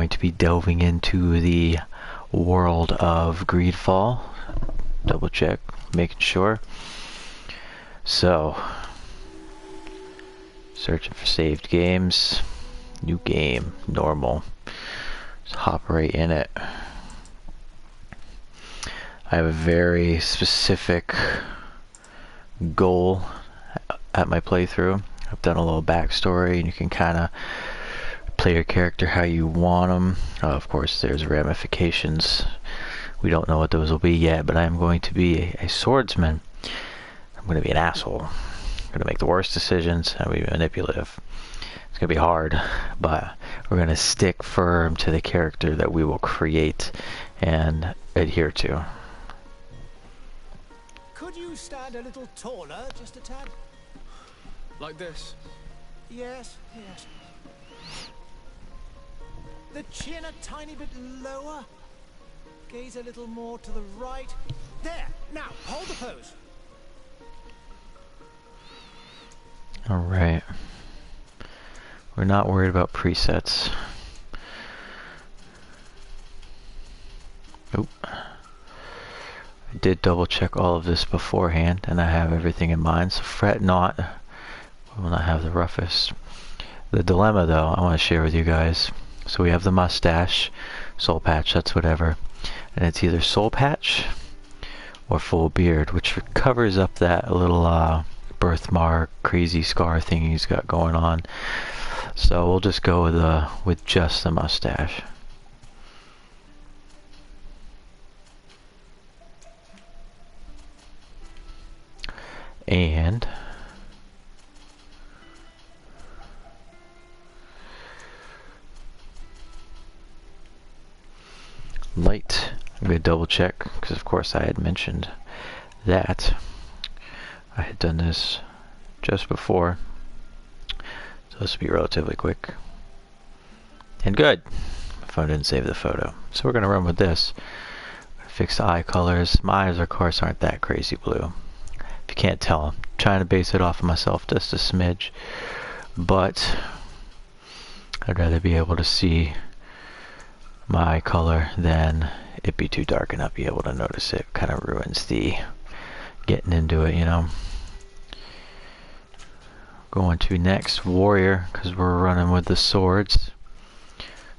going to be delving into the world of Greedfall. Double check, making sure. So, searching for saved games. New game, normal. Just hop right in it. I have a very specific goal at my playthrough. I've done a little backstory, and you can kind of play your character how you want them. Of course, there's ramifications. We don't know what those will be yet, but I'm going to be a swordsman. I'm going to be an asshole. I'm going to make the worst decisions. I'm going to be manipulative. It's going to be hard, but we're going to stick firm to the character that we will create and adhere to. Could you stand a little taller, just a tad? Like this? Yes, yes. The chin a tiny bit lower. Gaze a little more to the right. There! Now, hold the pose. Alright. We're not worried about presets. Oop. I did double check all of this beforehand, and I have everything in mind, so fret not. We will not have the roughest. The dilemma, though, I want to share with you guys. So we have the mustache, soul patch, that's whatever. And it's either soul patch or full beard, which covers up that little birthmark, crazy scar thing he's got going on. So we'll just go with just the mustache. And light, I'm going to double check because of course I had mentioned that I had done this just before, so this will be relatively quick and good. My phone didn't save the photo, so we're going to run with this. Fix the eye colors. My eyes of course aren't that crazy blue, if you can't tell. I'm trying to base it off of myself just a smidge, but I'd rather be able to see my eye color than it be too dark and not be able to notice it. Kind of ruins the getting into it, you know. Going to next warrior, because we're running with the swords.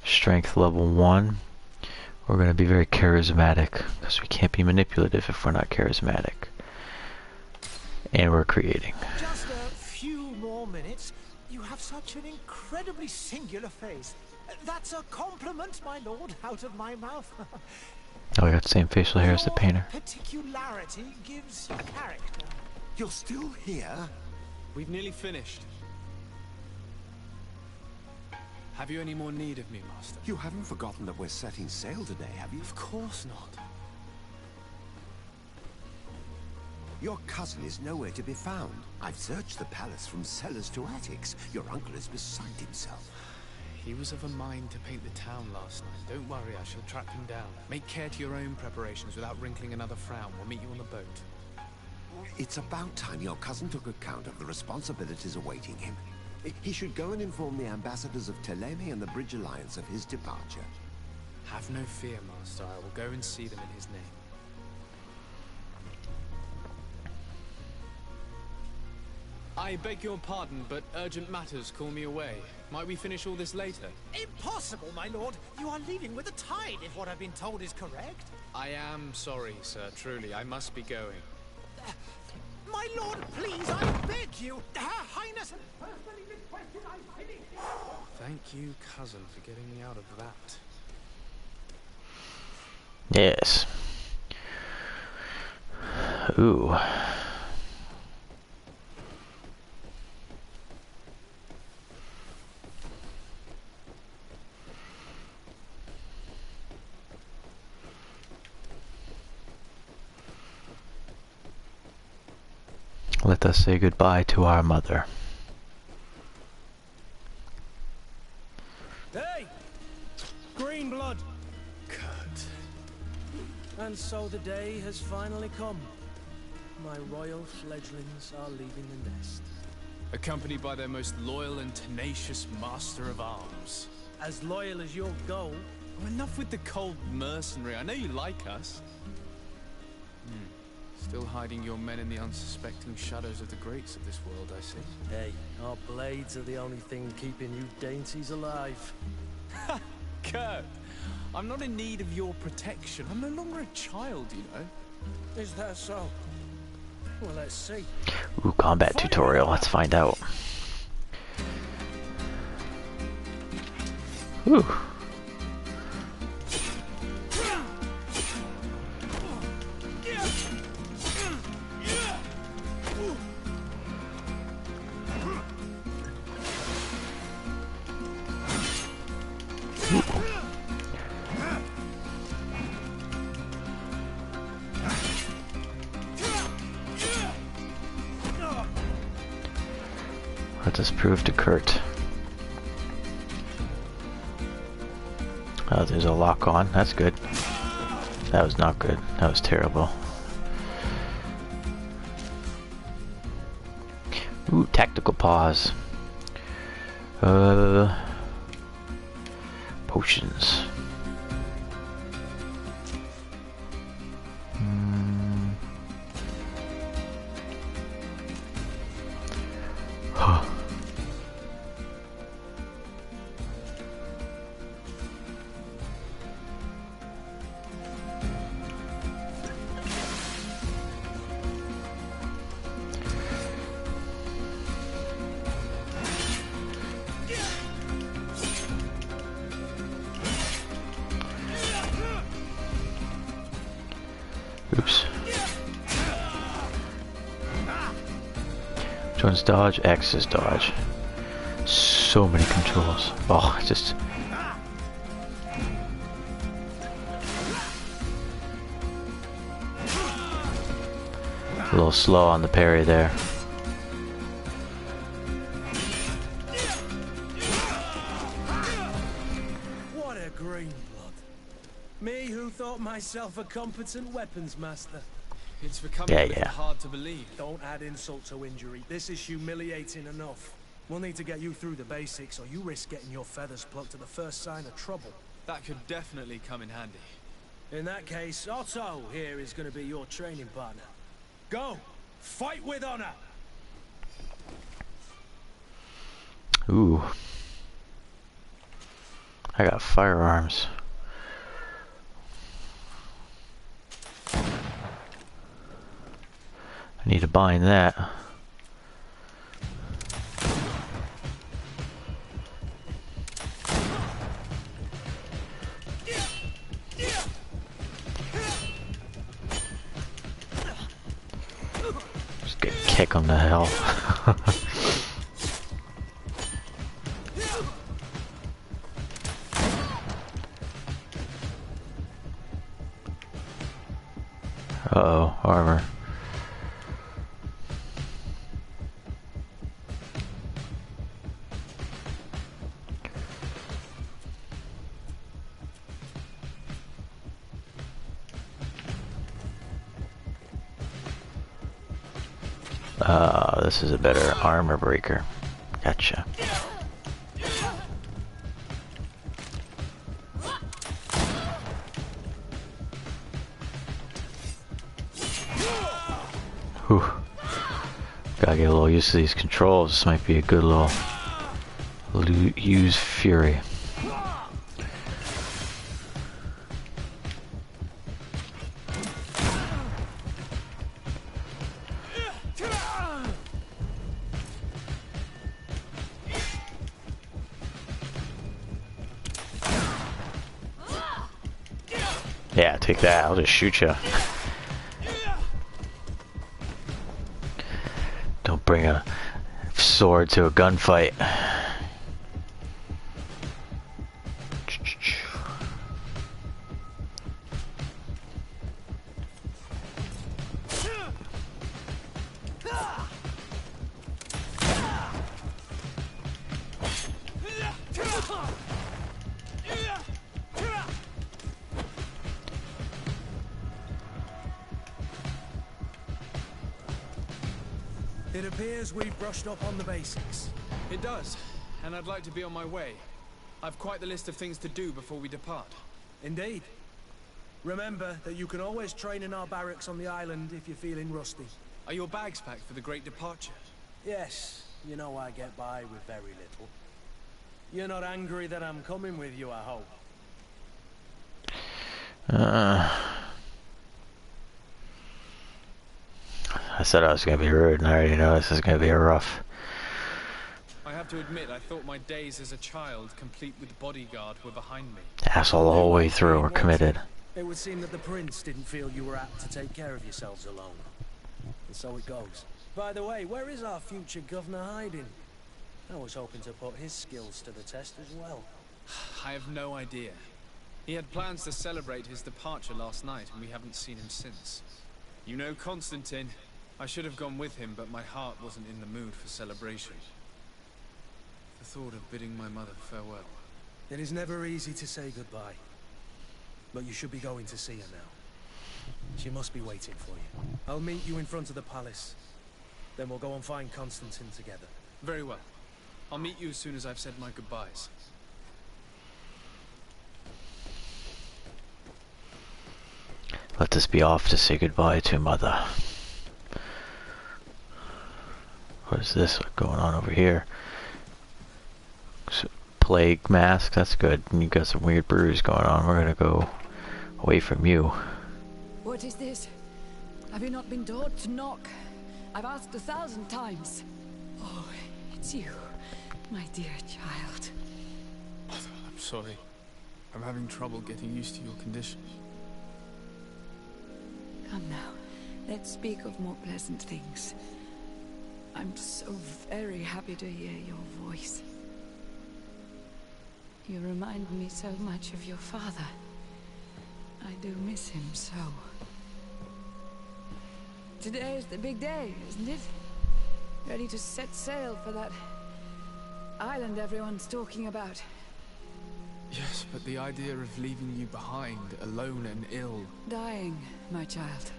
Strength level 1. We're going to be very charismatic, because we can't be manipulative if we're not charismatic. And we're creating. Just a few more minutes. You have such an incredibly singular face. That's a compliment, my lord, out of my mouth. Oh, I got the same facial hair as the painter. Particularity gives you character. You're still here? We've nearly finished. Have you any more need of me, Master? You haven't forgotten that we're setting sail today, have you? Of course not. Your cousin is nowhere to be found. I've searched the palace from cellars to attics. Your uncle is beside himself. He was of a mind to paint the town last night. Don't worry, I shall track him down. Make care to your own preparations without wrinkling another frown. We'll meet you on the boat. It's about time your cousin took account of the responsibilities awaiting him. He should go and inform the ambassadors of Telemi and the Bridge Alliance of his departure. Have no fear, Master. I will go and see them in his name. I beg your pardon, but urgent matters call me away. Might we finish all this later? Impossible, my lord. You are leaving with the tide, if what I've been told is correct. I am sorry, sir. Truly, I must be going. My lord, please, I beg you. Her Highness personally requested I finish. Thank you, cousin, for getting me out of that. Yes. Ooh. Let us say goodbye to our mother. Hey! Green blood! Cut. And so the day has finally come. My royal fledglings are leaving the nest. Accompanied by their most loyal and tenacious master of arms. as loyal as your gold. Oh, enough with the cold mercenary. I know you like us. Still hiding your men in the unsuspecting shadows of the greats of this world, I see. Hey, our blades are the only thing keeping you dainties alive. Kurt, I'm not in need of your protection. I'm no longer a child, you know. Is that so? Well, let's see. Ooh, combat tutorial. Let's find out. Ooh. Let us prove to Kurt. Oh, there's a lock on. That's good. That was not good. That was terrible. Ooh, tactical pause. Potions. Huh. Oops. Which one's dodge? X is dodge. So many controls. Oh, just... a little slow on the parry there. What a green blood. Me who thought myself a competent weapons master. It's becoming a little Yeah. hard to believe. Don't add insult to injury. This is humiliating enough. We'll need to get you through the basics, or you risk getting your feathers plucked at the first sign of trouble. That could definitely come in handy. In that case, Otto here is going to be your training partner. Go! Fight with honor! Ooh. I got firearms. I need to bind that. Just get kick him to hell. Uh-oh, armor. This is a better armor breaker. Gotcha. Whew. Gotta get a little used to these controls. This might be a good little use fury. Yeah, take that. I'll just shoot you. Don't bring a sword to a gunfight. It appears we've brushed up on the basics. It does, and I'd like to be on my way. I've quite the list of things to do before we depart. Indeed. Remember that you can always train in our barracks on the island if you're feeling rusty. Are your bags packed for the great departure? Yes, you know I get by with very little. You're not angry that I'm coming with you, I hope. I said I was gonna be rude, and I already know this is gonna be a rough. I have to admit, I thought my days as a child, complete with bodyguard, were behind me. Asshole the whole way through. We're committed. It would seem that the prince didn't feel you were apt to take care of yourselves alone. And so it goes. By the way, where is our future governor hiding? I was hoping to put his skills to the test as well. I have no idea. He had plans to celebrate his departure last night, and we haven't seen him since. You know Constantine. I should have gone with him, but my heart wasn't in the mood for celebration. The thought of bidding my mother farewell. It is never easy to say goodbye. But you should be going to see her now. She must be waiting for you. I'll meet you in front of the palace. Then we'll go and find Constantine together. Very well. I'll meet you as soon as I've said my goodbyes. Let us be off to say goodbye to Mother. What is this going on over here? Plague mask, that's good. And you got some weird brews going on. We're gonna go away from you. What is this? Have you not been taught to knock? I've asked 1,000 times. Oh, it's you, my dear child. I'm sorry. I'm having trouble getting used to your condition. Come now, let's speak of more pleasant things. I'm so very happy to hear your voice. You remind me so much of your father. I do miss him so. Today is the big day, isn't it? Ready to set sail for that island everyone's talking about. Yes, but the idea of leaving you behind, alone and ill... Dying, my child.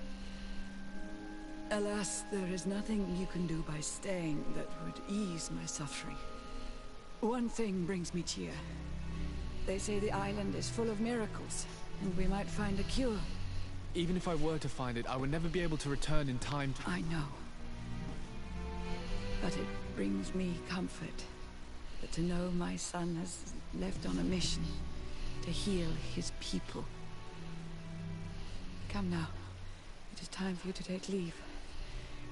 Alas, there is nothing you can do by staying that would ease my suffering. One thing brings me cheer. They say the island is full of miracles, and we might find a cure. Even if I were to find it, I would never be able to return in time to... I know. But it brings me comfort that to know my son has left on a mission to heal his people. Come now. It is time for you to take leave.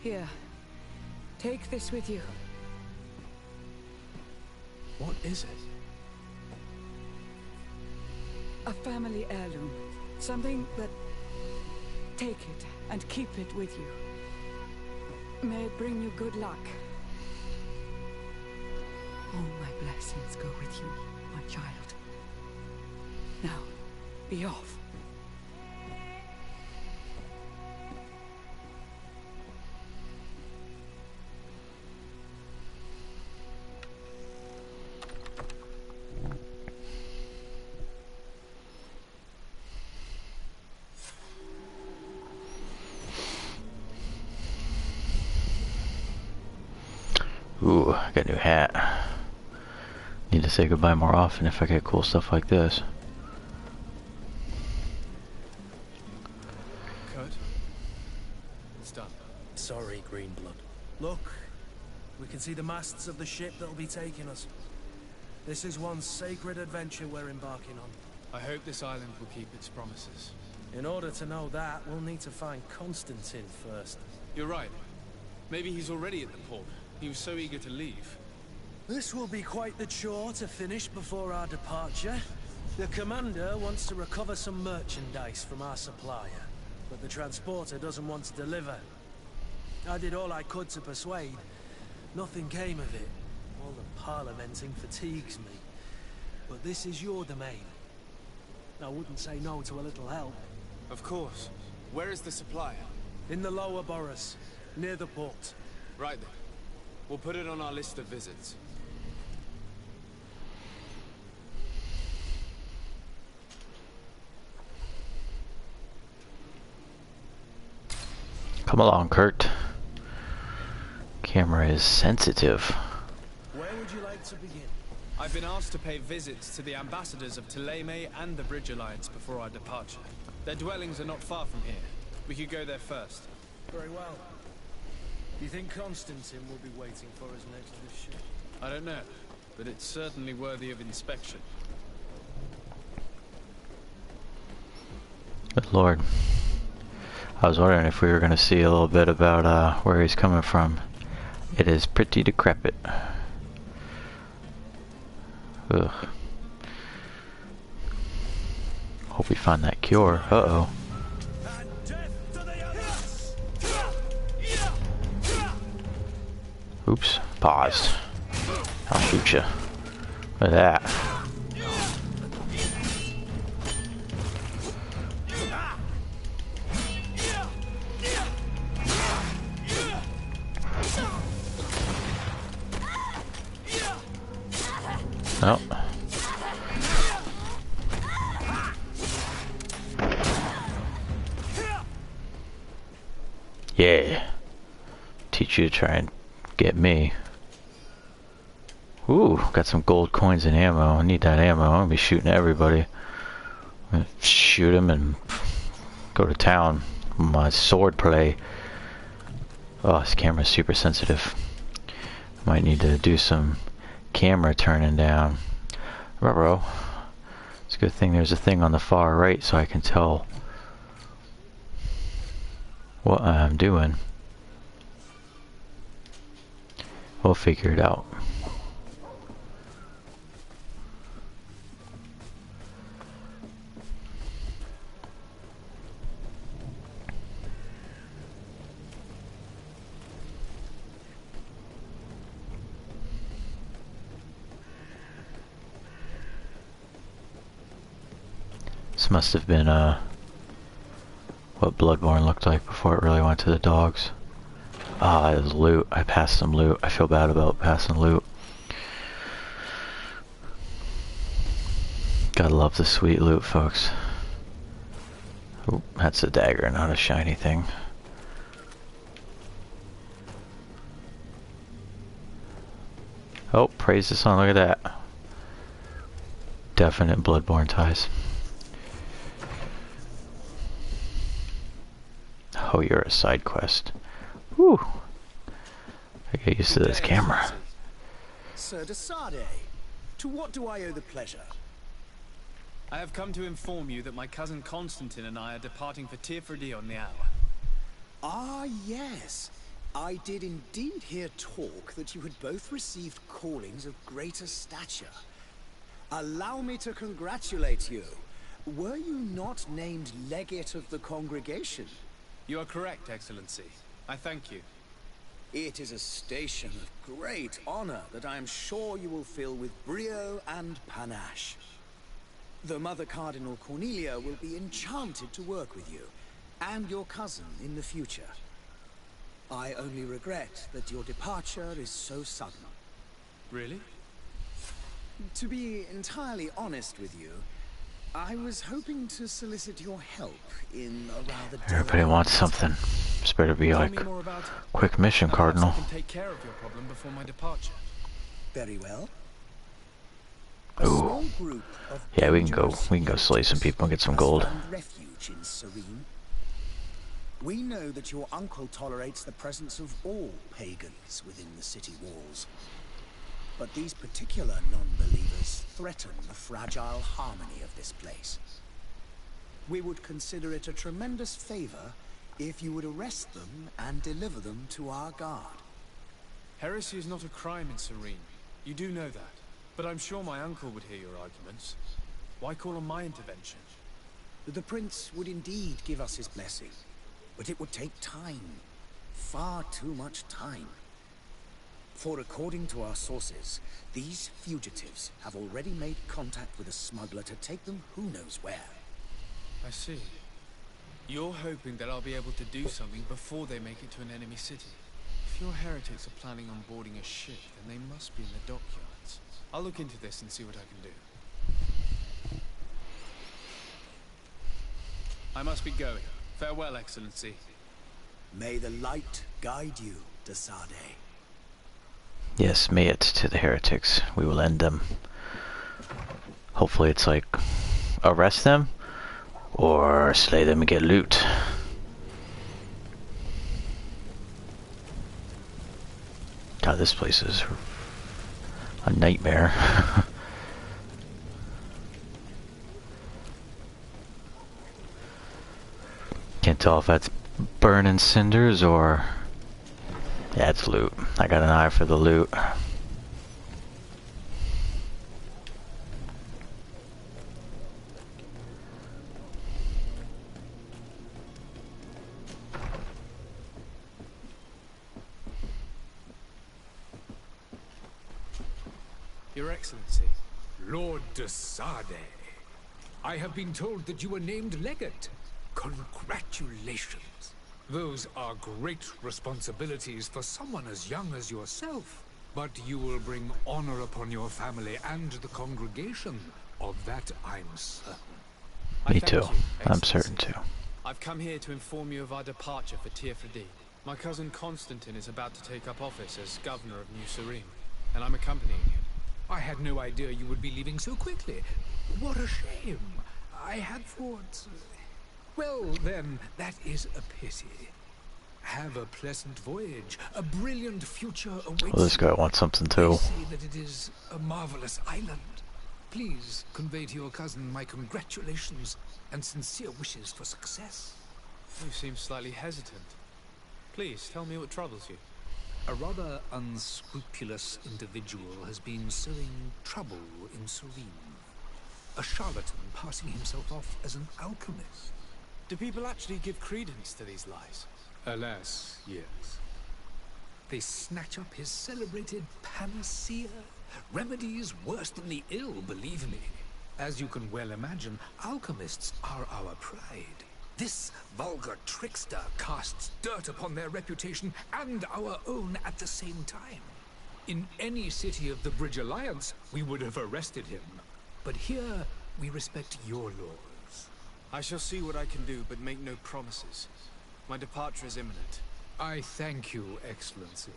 Here. Take this with you. What is it? A family heirloom. Something that... Take it and keep it with you. May it bring you good luck. All my blessings go with you, my child. Now, be off. Ooh, I got a new hat. Need to say goodbye more often if I get cool stuff like this. Kurt? It's done. Sorry, Greenblood. Look, we can see the masts of the ship that'll be taking us. This is one sacred adventure we're embarking on. I hope this island will keep its promises. In order to know that, we'll need to find Constantine first. You're right. Maybe he's already at the port. He was so eager to leave. This will be quite the chore to finish before our departure. The commander wants to recover some merchandise from our supplier, but the transporter doesn't want to deliver. I did all I could to persuade. Nothing came of it. All the parliamenting fatigues me. But this is your domain. I wouldn't say no to a little help. Of course. Where is the supplier? In the lower boroughs, near the port. Right then. We'll put it on our list of visits. Come along, Kurt. Camera is sensitive. Where would you like to begin? I've been asked to pay visits to the ambassadors of Totleme and the Bridge Alliance before our departure. Their dwellings are not far from here. We could go there first. Very well. Do you think Constantine will be waiting for us next to this ship? I don't know, but it's certainly worthy of inspection. Good lord. I was wondering if we were going to see a little bit about where he's coming from. It is pretty decrepit. Ugh. Hope we find that cure. Uh-oh. Oops. Paused. I'll shoot you. Look at that. No. Yeah. Teach you to try and get me. Ooh, got some gold coins and ammo. I need that ammo. I'm gonna be shooting at everybody. I'm gonna shoot him and go to town. My sword play. Oh, this camera's super sensitive. Might need to do some camera turning down. Ruh-roh. It's a good thing there's a thing on the far right so I can tell what I'm doing. We'll figure it out. This must have been what Bloodborne looked like before it really went to the dogs. Ah, it was loot. I passed some loot. I feel bad about passing loot. Gotta love the sweet loot, folks. Oop, that's a dagger, not a shiny thing. Oh, praise the sun, look at that. Definite Bloodborne ties. Oh, you're a side quest. Whew. I get used to this camera. Sir Desade, to what do I owe the pleasure? I have come to inform you that my cousin Constantine and I are departing for Tirfredi on the hour. Ah, yes. I did indeed hear talk that you had both received callings of greater stature. Allow me to congratulate you. Were you not named legate of the congregation? You are correct, Excellency. I thank you. It is a station of great honor that I am sure you will fill with brio and panache. The Mother Cardinal Cornelia will be enchanted to work with you, and your cousin in the future. I only regret that your departure is so sudden. Really? To be entirely honest with you, I was hoping to solicit your help in a rather... Everybody wants something. This better be like quick mission, Cardinal. I can take care of your problem before my departure. Very well. Ooh. Yeah, we can go slay some people and get some gold. Refuge in Serene. We know that your uncle tolerates the presence of all pagans within the city walls. But these particular non-believers threaten the fragile harmony of this place. We would consider it a tremendous favor if you would arrest them and deliver them to our guard. Heresy is not a crime in Serene. You do know that. But I'm sure my uncle would hear your arguments. Why call on my intervention? The prince would indeed give us his blessing. But it would take time. Far too much time. For according to our sources, these fugitives have already made contact with a smuggler to take them who knows where. I see. You're hoping that I'll be able to do something before they make it to an enemy city. If your heretics are planning on boarding a ship, then they must be in the dockyards. I'll look into this and see what I can do. I must be going. Farewell, Excellency. May the light guide you, Desade. Yes, may it to the heretics. We will end them. Hopefully it's like arrest them or slay them and get loot. God, this place is a nightmare. Can't tell if that's burning cinders or... yeah, it's loot. I got an eye for the loot. Your Excellency. Lord de Sade, I have been told that you were named legate. Congratulations. Those are great responsibilities for someone as young as yourself. But you will bring honor upon your family and the congregation. Of that I'm certain. Me too. I'm certain too. I've come here to inform you of our departure for Tirfredi. My cousin Constantine is about to take up office as governor of New Serene, and I'm accompanying him. I had no idea you would be leaving so quickly. What a shame. I had thought... well, then, that is a pity. Have a pleasant voyage. A brilliant future awaits you. Well, this guy wants something too. They say that it is a marvelous island. Please convey to your cousin my congratulations and sincere wishes for success. You seem slightly hesitant. Please, tell me what troubles you. A rather unscrupulous individual has been sowing trouble in Serene. A charlatan passing himself off as an alchemist. Do people actually give credence to these lies? Alas, yes. They snatch up his celebrated panacea. Remedies worse than the ill, believe me. As you can well imagine, alchemists are our pride. This vulgar trickster casts dirt upon their reputation and our own at the same time. In any city of the Bridge Alliance, we would have arrested him. But here, we respect your laws. I shall see what I can do, but make no promises. My departure is imminent. I thank you, Excellency.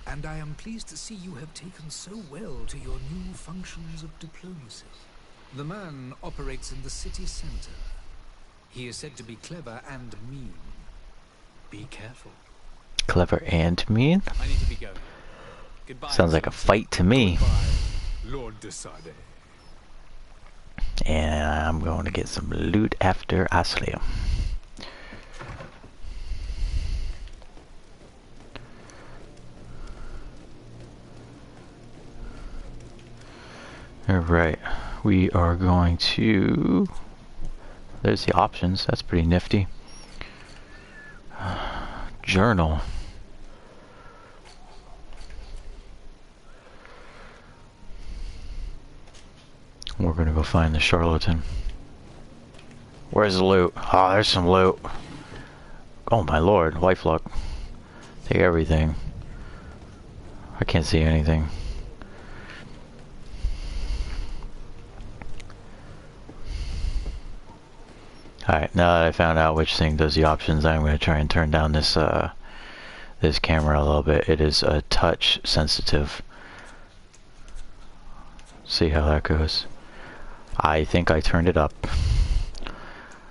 And I am pleased to see you have taken so well to your new functions of diplomacy. The man operates in the city center. He is said to be clever and mean. Be careful. Clever and mean? I need to be going. Goodbye. Sounds like a fight to me. Goodbye, Lord de Sade. And I'm going to get some loot after I slay him. Alright, we are going to... there's the options, that's pretty nifty. Journal. We're gonna go find the charlatan. Where's the loot? Oh, there's some loot. Oh my lord, wife luck. Take everything. I can't see anything. Alright, now that I found out which thing does the options, I'm going to try and turn down this this camera a little bit. It is a touch sensitive. See how that goes. I think I turned it up.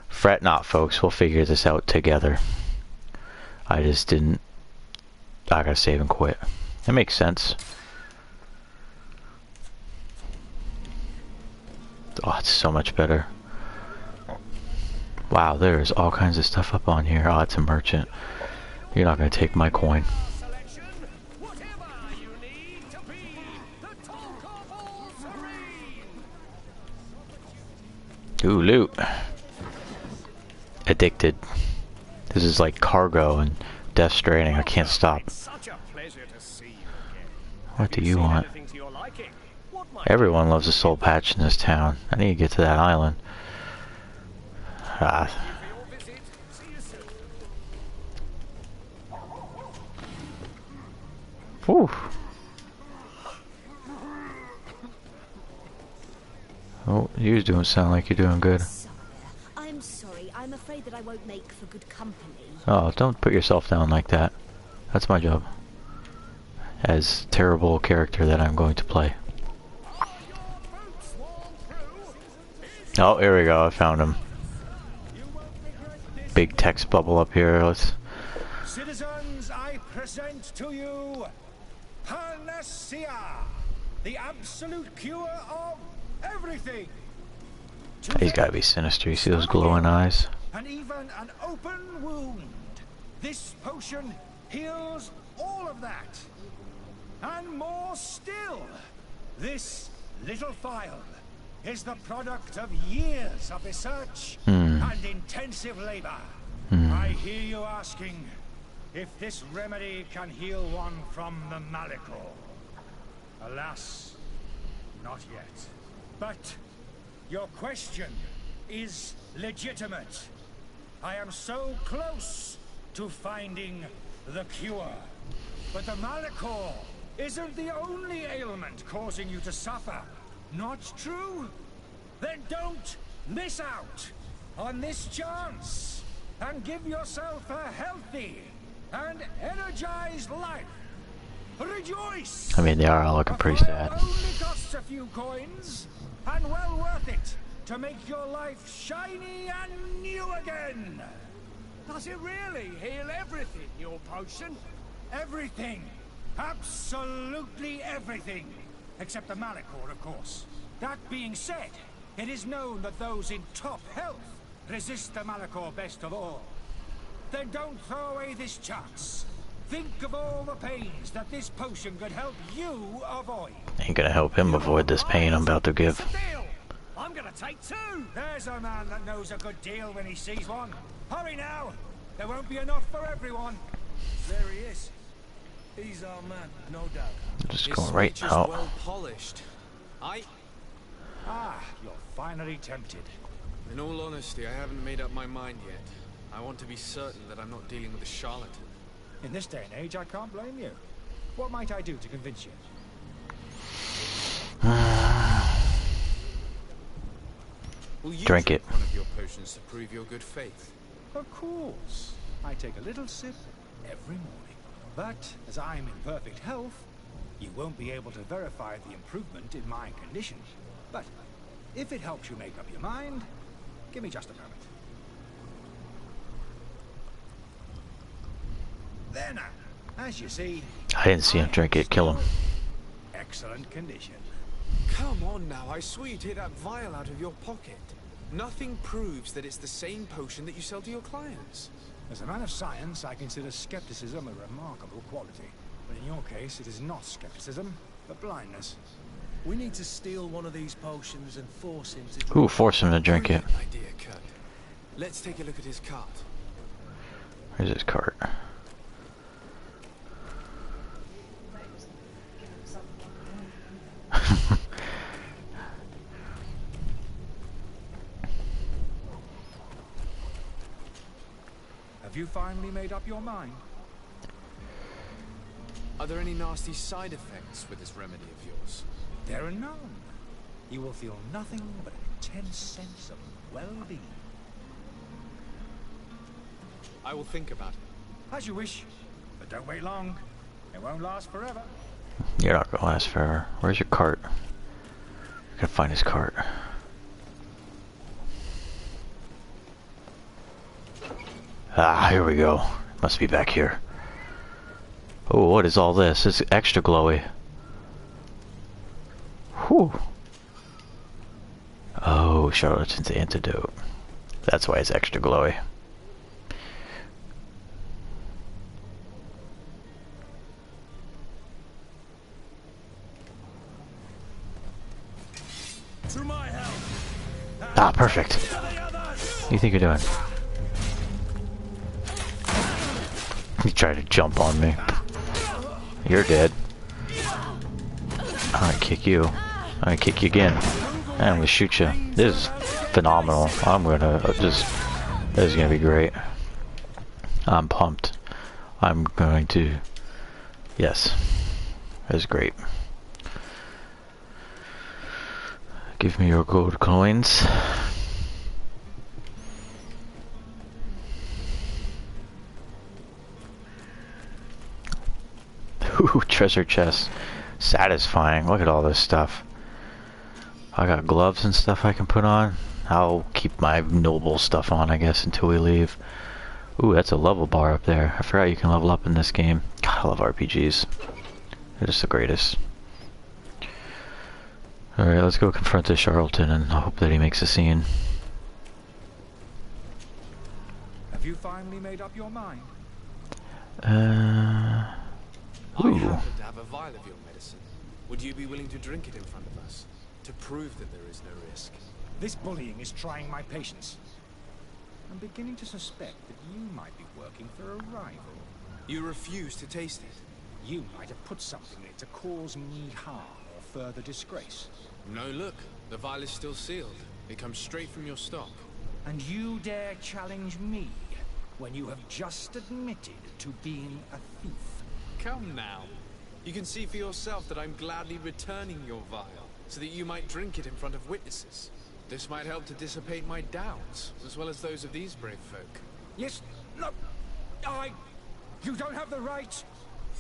Fret not, folks. We'll figure this out together. I just didn't... I gotta save and quit. That makes sense. Oh, it's so much better. Wow, there's all kinds of stuff up on here. Oh, it's a merchant. You're not gonna take my coin. Ooh, loot. Addicted. This is like Cargo and Death Stranding. I can't stop. What do you want? Everyone loves a soul patch in this town. I need to get to that island. Ah. Whew. Oh, you don't sound like you're doing good. I'm sorry. I'm afraid that I won't make for good company. Oh, don't put yourself down like that. That's my job. As terrible character that I'm going to play. Oh, here we go. I found him. Big text bubble up here. Let's. Citizens, I present to you Panacea, the absolute cure of everything. He's got to be sinister. You see those glowing eyes? And even an open wound. This potion heals all of that. And more still. This little phial is the product of years of research and intensive labor. I hear you asking if this remedy can heal one from the Malachor. Alas, not yet. But your question is legitimate. I am so close to finding the cure. But the Malachor isn't the only ailment causing you to suffer. Not true? Then don't miss out on this chance and give yourself a healthy and energized life. Rejoice! I mean, they are all looking pretty sad. It only costs a few coins and well worth it to make your life shiny and new again. Does it really heal everything, your potion? Everything. Absolutely everything. Except the Malachor, of course. That being said, it is known that those in top health resist the Malachor best of all. Then don't throw away this chance. Think of all the pains that this potion could help you avoid. Ain't gonna help him avoid this pain I'm about to give. I'm gonna take two. There's a man that knows a good deal when he sees one. Hurry now. There won't be enough for everyone. There he is. He's our man, no doubt. Just going right out. Well polished. Ah, you're finally tempted. In all honesty, I haven't made up my mind yet. I want to be certain that I'm not dealing with a charlatan. In this day and age, I can't blame you. What might I do to convince you? Will you Drink it. one of your potions to prove your good faith? Of course. I take a little sip every morning. But as I'm in perfect health, you won't be able to verify the improvement in my condition. But if it helps you make up your mind, give me just a moment. There now. As you see, I didn't see him drink it. Kill him. excellent condition. Come on now, I swear you take that vial out of your pocket. Nothing proves that it's the same potion that you sell to your clients. As a man of science, I consider skepticism a remarkable quality. But in your case, it is not skepticism, but blindness. We need to steal one of these potions and force him to... Ooh, force him to drink it. Brilliant idea, Kurt. Let's take a look at his cart. Where's his cart? Have you finally made up your mind? Are there any nasty side effects with this remedy of yours? There are none. You will feel nothing but an intense sense of well-being. I will think about it. As you wish, but don't wait long. It won't last forever. You're not gonna last forever. Where's your cart? I gotta find his cart. Ah, here we go. Must be back here. Oh, what is all this? It's extra glowy. Whew. Oh, charlatan's antidote. That's why it's extra glowy. To my help. Ah, perfect. What do you think you're doing? You tried to jump on me. You're dead. I'm gonna kick you. I'm gonna kick you again. And I'm gonna shoot you. This is phenomenal. I'm gonna just... This is gonna be great. I'm pumped. I'm going to... Yes. This is great. Give me your gold coins. Ooh, treasure chest. Satisfying. Look at all this stuff. I got gloves and stuff I can put on. I'll keep my noble stuff on, I guess, until we leave. Ooh, that's a level bar up there. I forgot you can level up in this game. God, I love RPGs. They're just the greatest. Alright, let's go confront this charlatan and hope that he makes a scene. Have you finally made up your mind? I Ooh. happen to have a vial of your medicine. Would you be willing to drink it in front of us? To prove that there is no risk? This bullying is trying my patience. I'm beginning to suspect that you might be working for a rival. You refuse to taste it? You might have put something in it to cause me harm or further disgrace. No, look. The vial is still sealed. It comes straight from your stock. And you dare challenge me when you have just admitted to being a thief? Come now. You can see for yourself that I'm gladly returning your vial, so that you might drink it in front of witnesses. This might help to dissipate my doubts, as well as those of these brave folk. Yes, no, you don't have the right.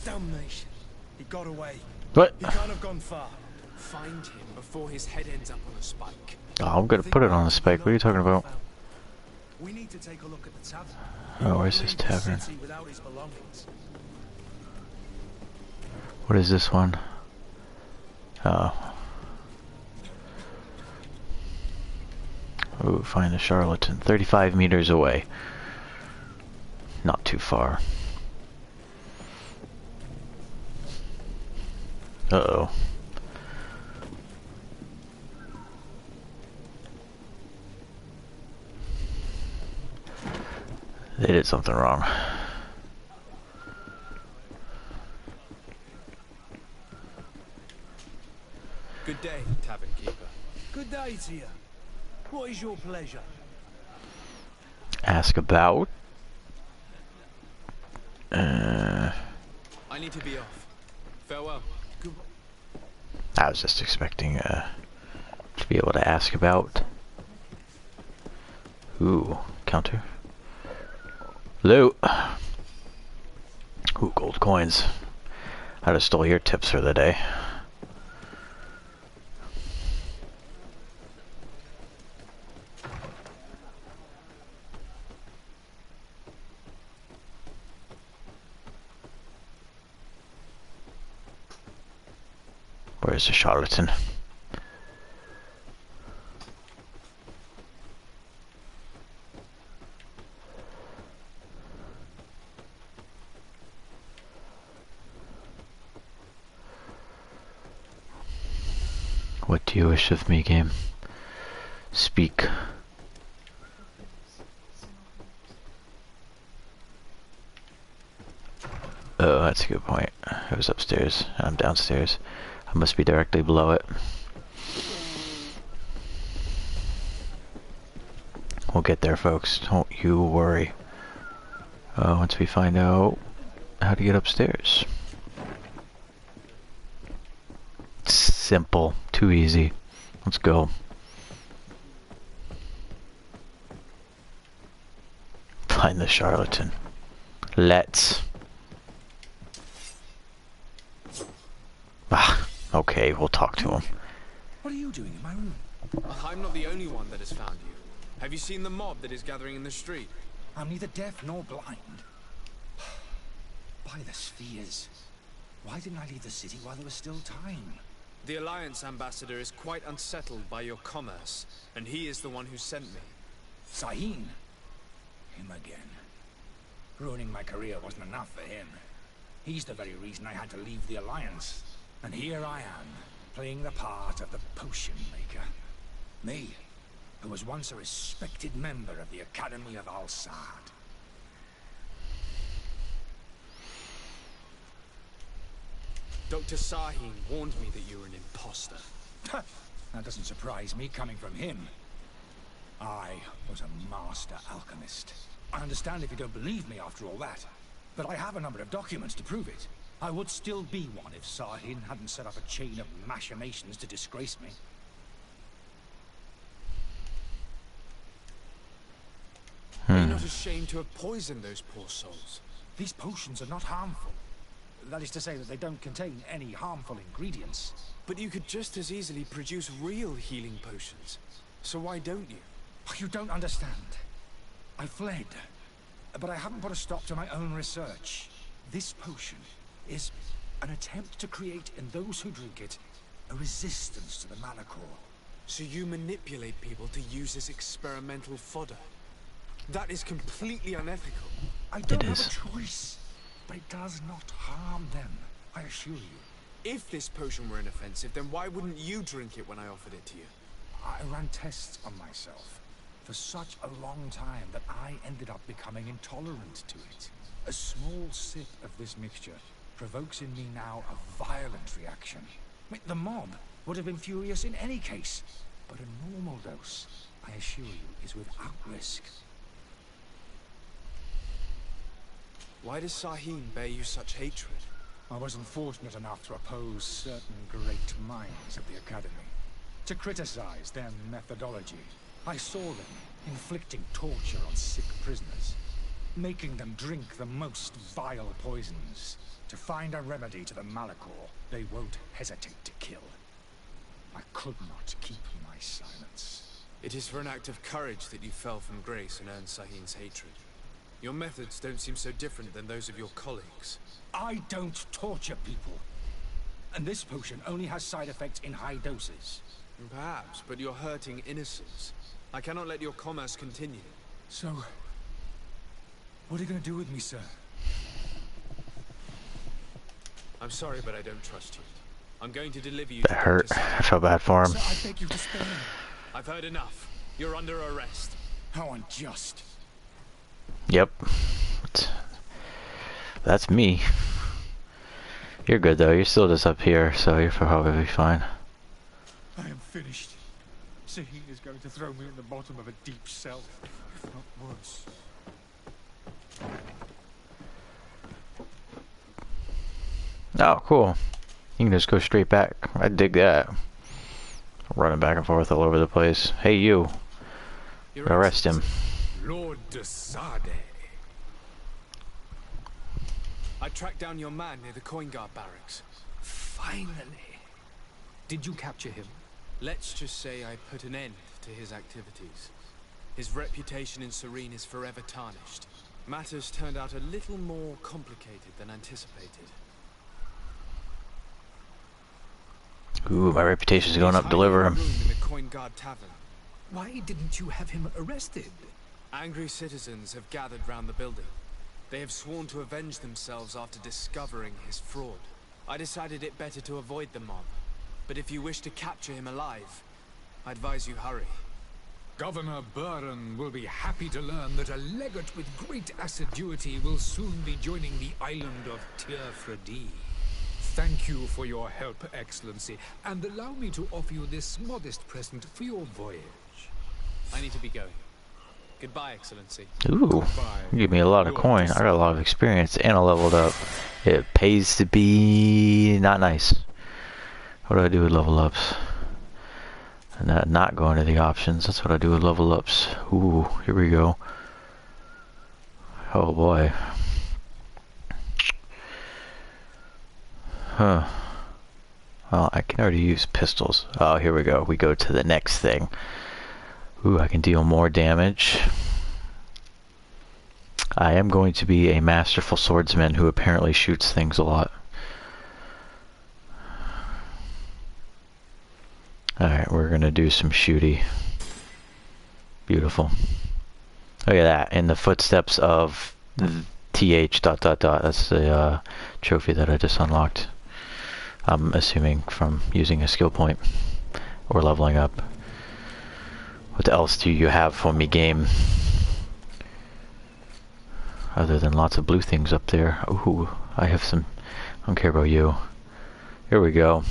Damnation. He got away. What? He can't have gone far. Find him before his head ends up on a spike. Oh, I'm gonna put it on a spike. What are you talking about? We need to take a look at the tavern. Oh, where's this tavern? City without his belongings. What is this one? Oh. Ooh, find the charlatan. 35 meters away. Not too far. Uh-oh. They did something wrong. Good day, tavern keeper. Good day to you. What is your pleasure? Ask about. I need to be off. Farewell. I was just expecting to be able to ask about. Ooh, counter. Loot. Ooh, gold coins. I just stole your tips for the day. Where's the charlatan? What do you wish of me, game? Speak. Oh, that's a good point. I was upstairs. I'm downstairs. I must be directly below it. We'll get there, folks. Don't you worry. Once we find out how to get upstairs. Simple. Too easy. Let's go. Find the charlatan. Let's. Okay, we'll talk to him. What are you doing in my room? I'm not the only one that has found you. Have you seen the mob that is gathering in the street? I'm neither deaf nor blind. By the spheres. Why didn't I leave the city while there was still time? The Alliance ambassador is quite unsettled by your commerce, and he is the one who sent me. Sahin. Him again. Ruining my career wasn't enough for him. He's the very reason I had to leave the Alliance. And here I am, playing the part of the potion maker. Me, who was once a respected member of the Academy of Al-Sad. Dr. Sahin warned me that you were an imposter. That doesn't surprise me, coming from him. I was a master alchemist. I understand if you don't believe me after all that, but I have a number of documents to prove it. I would still be one if Sahin hadn't set up a chain of machinations to disgrace me. Are you not ashamed to have poisoned those poor souls? These potions are not harmful. That is to say that they don't contain any harmful ingredients. But you could just as easily produce real healing potions. So why don't you? You don't understand. I fled, but I haven't put a stop to my own research. This potion is an attempt to create in those who drink it a resistance to the Malachor. So you manipulate people to use as experimental fodder? That is completely unethical. I don't have a choice, but it does not harm them, I assure you. If this potion were inoffensive, then why wouldn't you drink it when I offered it to you? I ran tests on myself for such a long time that I ended up becoming intolerant to it. A small sip of this mixture provokes in me now a violent reaction. I mean, the mob would have been furious in any case, but a normal dose, I assure you, is without risk. Why does Sahim bear you such hatred? I was unfortunate enough to oppose certain great minds at the Academy, to criticize their methodology. I saw them inflicting torture on sick prisoners, making them drink the most vile poisons. To find a remedy to the Malachor, they won't hesitate to kill. I could not keep my silence. It is for an act of courage that you fell from grace and earned Sahim's hatred. Your methods don't seem so different than those of your colleagues. I don't torture people. And this potion only has side effects in high doses. Perhaps, but you're hurting innocents. I cannot let your commerce continue. So, what are you going to do with me, sir? I'm sorry, but I don't trust you. I'm going to deliver you That hurt. I felt bad for him. Sir, I beg you to spare me. I've heard enough. You're under arrest. How unjust. Yep. That's me. You're good though. You're still just up here, so you're probably fine. I am finished. Sahim is going to throw me in the bottom of a deep cell, if not worse. Oh, cool. You can just go straight back. I dig that. Running back and forth all over the place. Hey, you. Arrest him. Lord de Sade. I tracked down your man near the coin guard barracks. Finally. Did you capture him? Let's just say I put an end to his activities. His reputation in Serene is forever tarnished. Matters turned out a little more complicated than anticipated. Ooh, my reputation's going up. Deliver him. In the coin guard tavern. Why didn't you have him arrested? Angry citizens have gathered round the building. They have sworn to avenge themselves after discovering his fraud. I decided it better to avoid the mob. But if you wish to capture him alive, I advise you hurry. Governor Buren will be happy to learn that a legate with great assiduity will soon be joining the island of Tir-Fredi. Thank you for your help, Excellency, and allow me to offer you this modest present for your voyage. I need to be going. Goodbye, Excellency. Ooh, you give me a lot of coin. I got a lot of experience and I leveled up. It pays to be not nice. What do I do with level ups? And not going to the options. That's what I do with level ups. Ooh, here we go. Oh boy. Huh. Well, I can already use pistols. Oh, here we go. We go to the next thing. Ooh, I can deal more damage. I am going to be a masterful swordsman who apparently shoots things a lot. Alright, we're going to do some shooty. Beautiful. Look at that. In the footsteps of TH ... That's the trophy that I just unlocked. I'm assuming from using a skill point or leveling up. What else do you have for me, game? Other than lots of blue things up there. Ooh, I have some. I don't care about you. Here we go.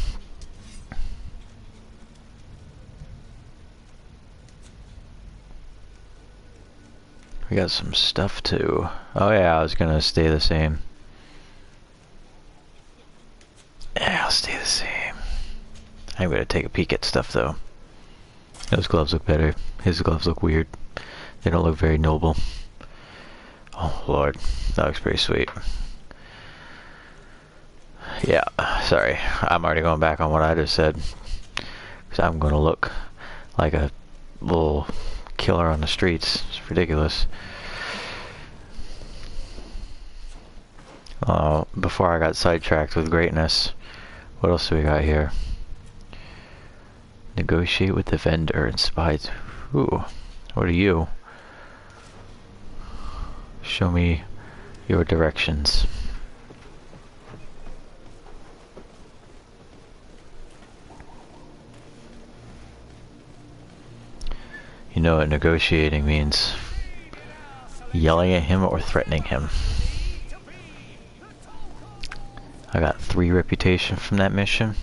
We got some stuff too. Oh yeah, I was gonna stay the same. Yeah, I'll stay the same. I'm gonna take a peek at stuff though. Those gloves look better. His gloves look weird. They don't look very noble. Oh lord, that looks pretty sweet. Yeah, sorry. I'm already going back on what I just said. Because I'm gonna look like a little kill her on the streets. It's ridiculous. Before I got sidetracked with greatness, what else do we got here? Negotiate with the vendor and spies. Ooh, what are you? Show me your directions. You know what negotiating means. Yelling at him or threatening him. I got 3 reputation from that mission.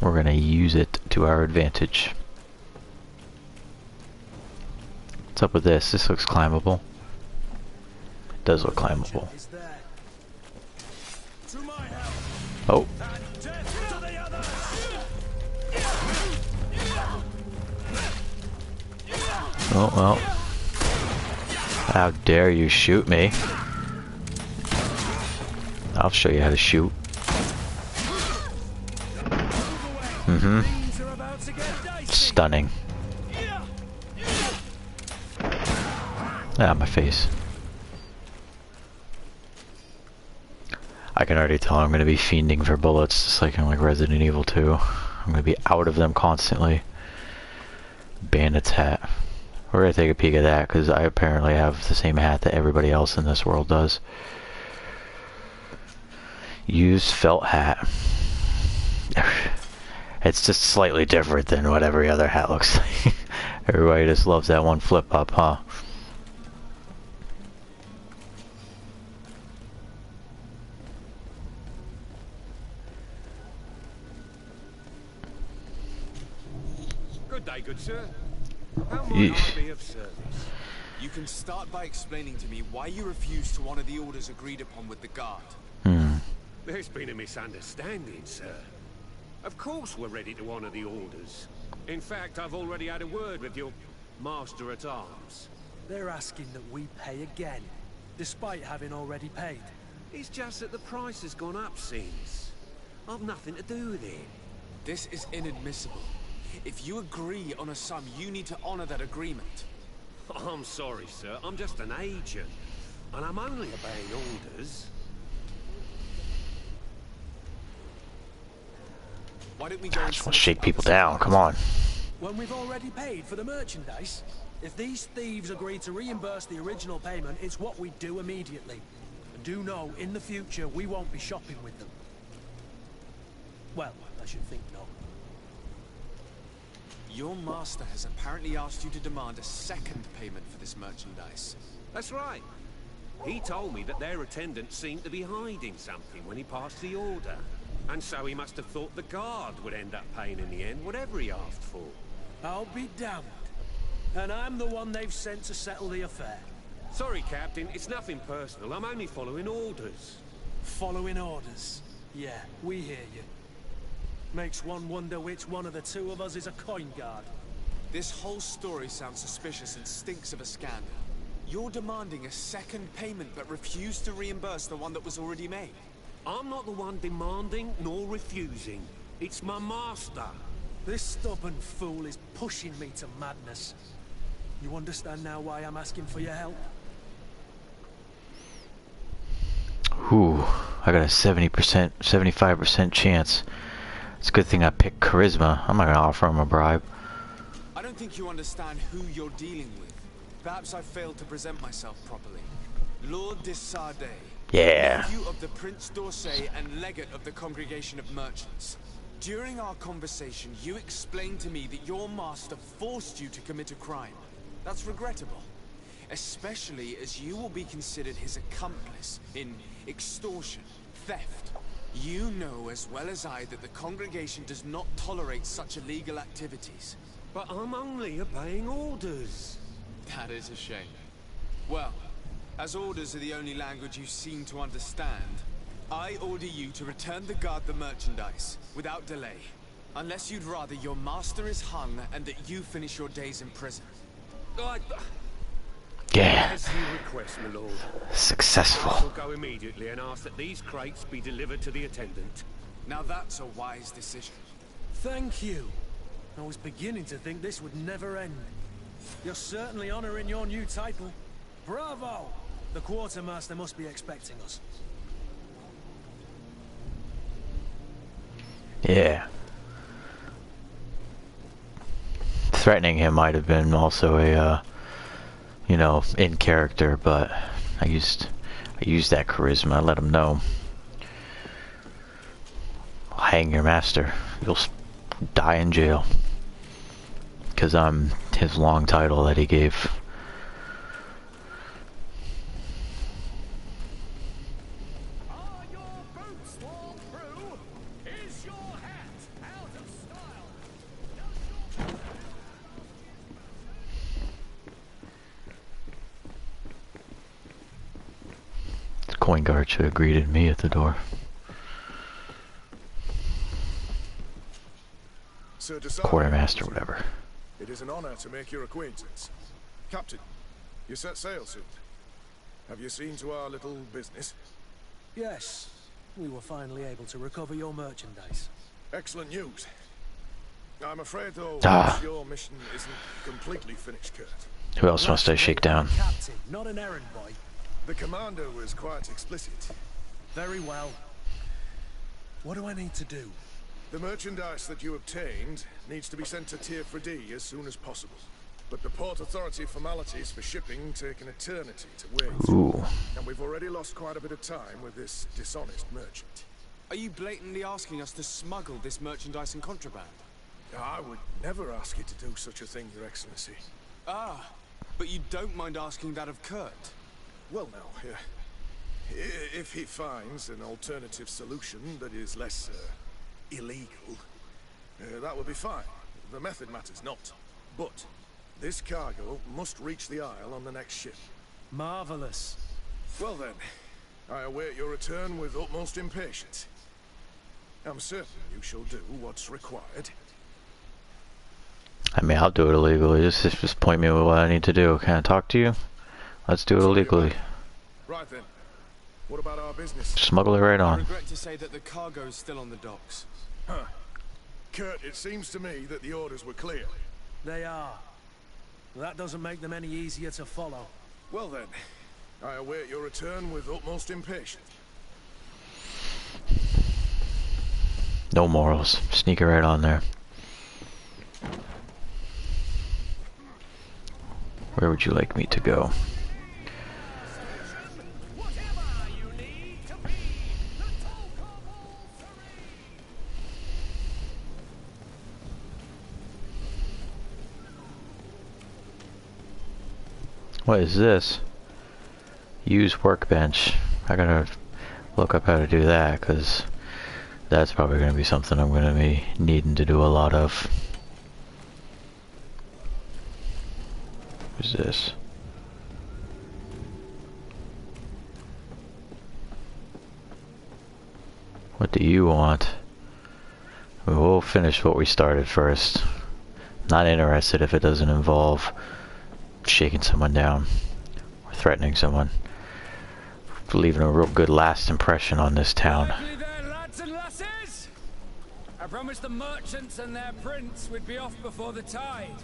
We're gonna use it to our advantage. What's up with this? This looks climbable. It does look climbable. Oh. Oh well. How dare you shoot me? I'll show you how to shoot. Stunning. Ah, my face. I can already tell I'm gonna be fiending for bullets, just like in Resident Evil 2. I'm gonna be out of them constantly. Bandit's hat. We're gonna take a peek at that, because I apparently have the same hat that everybody else in this world does. Use felt hat. It's just slightly different than what every other hat looks like. Everybody just loves that one flip up, huh? Good day, good sir. How might I be of service? You can start by explaining to me why you refuse to honor the orders agreed upon with the guard. There's been a misunderstanding, sir. Of course we're ready to honor the orders. In fact, I've already had a word with your master-at-arms. They're asking that we pay again, despite having already paid. It's just that the price has gone up since. I've nothing to do with it. This is inadmissible. If you agree on a sum, you need to honor that agreement. I'm sorry, sir. I'm just an agent. And I'm only obeying orders. Why don't we go? I just want to shake people down. Come on. When we've already paid for the merchandise, if these thieves agree to reimburse the original payment, it's what we do immediately. And do know, in the future, we won't be shopping with them. Well, I should think not. Your master has apparently asked you to demand a second payment for this merchandise. That's right. He told me that their attendant seemed to be hiding something when he passed the order. And so he must have thought the guard would end up paying in the end, whatever he asked for. I'll be damned. And I'm the one they've sent to settle the affair. Sorry, Captain, it's nothing personal. I'm only following orders. Following orders? Yeah, we hear you. Makes one wonder which one of the two of us is a coin guard. This whole story sounds suspicious and stinks of a scandal. You're demanding a second payment but refuse to reimburse the one that was already made. I'm not the one demanding nor refusing. It's my master. This stubborn fool is pushing me to madness. You understand now why I'm asking for your help? Ooh, I got a 70%, 75% chance. It's a good thing I picked charisma. I'm not gonna offer him a bribe. I don't think you understand who you're dealing with. Perhaps I failed to present myself properly. Lord de Sardet. Yeah. Nephew of the Prince d'Orsay and legate of the Congregation of Merchants. During our conversation, you explained to me that your master forced you to commit a crime. That's regrettable. Especially as you will be considered his accomplice in extortion, theft. You know as well as I that the congregation does not tolerate such illegal activities. But I'm only obeying orders. That is a shame. Well, as orders are the only language you seem to understand, I order you to return the guard the merchandise, without delay. Unless you'd rather your master is hung and that you finish your days in prison. Yeah. As you request, my lord. Successful. I shall go immediately and ask that these crates be delivered to the attendant. Now that's a wise decision. Thank you. I was beginning to think this would never end. You're certainly honoring your new title. Bravo! The quartermaster must be expecting us. Yeah. Threatening him might have been also a, you know, in character, but I used that charisma. I let him know. Hang your master. You'll die in jail. Because I'm his long title that he gave. Are your boots worn through? Is your hat out of style? The coin guard should have greeted me at the door. Quartermaster, whatever. It is an honor to make your acquaintance. Captain, you set sail soon. Have you seen to our little business? Yes. We were finally able to recover your merchandise. Excellent news. I'm afraid, though, your mission isn't completely finished, Kurt. Who else must I shake down? Captain, not an errand boy. The commander was quite explicit. Very well. What do I need to do? The merchandise that you obtained needs to be sent to Tier 4D as soon as possible. But the Port Authority formalities for shipping take an eternity to wait. Ooh. And we've already lost quite a bit of time with this dishonest merchant. Are you blatantly asking us to smuggle this merchandise and contraband? I would never ask you to do such a thing, Your Excellency. Ah, but you don't mind asking that of Kurt? Well, no. If he finds an alternative solution that is less illegal, that would be fine. The method matters not. But this cargo must reach the Isle on the next ship. Marvelous. Well then, I await your return with utmost impatience. I'm certain you shall do what's required. I mean, I'll do it illegally. Just point me with what I need to do. Can I talk to you? Let's do it illegally. Right then. What about our business? Smuggle it right I on. regret to say that the cargo is still on the docks. Huh. Kurt, it seems to me that the orders were clear. They are. That doesn't make them any easier to follow. Well then, I await your return with utmost impatience. No morals. Sneak it right on there. Where would you like me to go? What is this? Use workbench. I gotta look up how to do that, because that's probably gonna be something I'm gonna be needing to do a lot of. What's this? What do you want? We'll finish what we started first. Not interested if it doesn't involve shaking someone down or threatening someone. Leaving a real good last impression on this town. Lively there, lads and lasses! I promised the merchants and their prince we'd be off before the tide.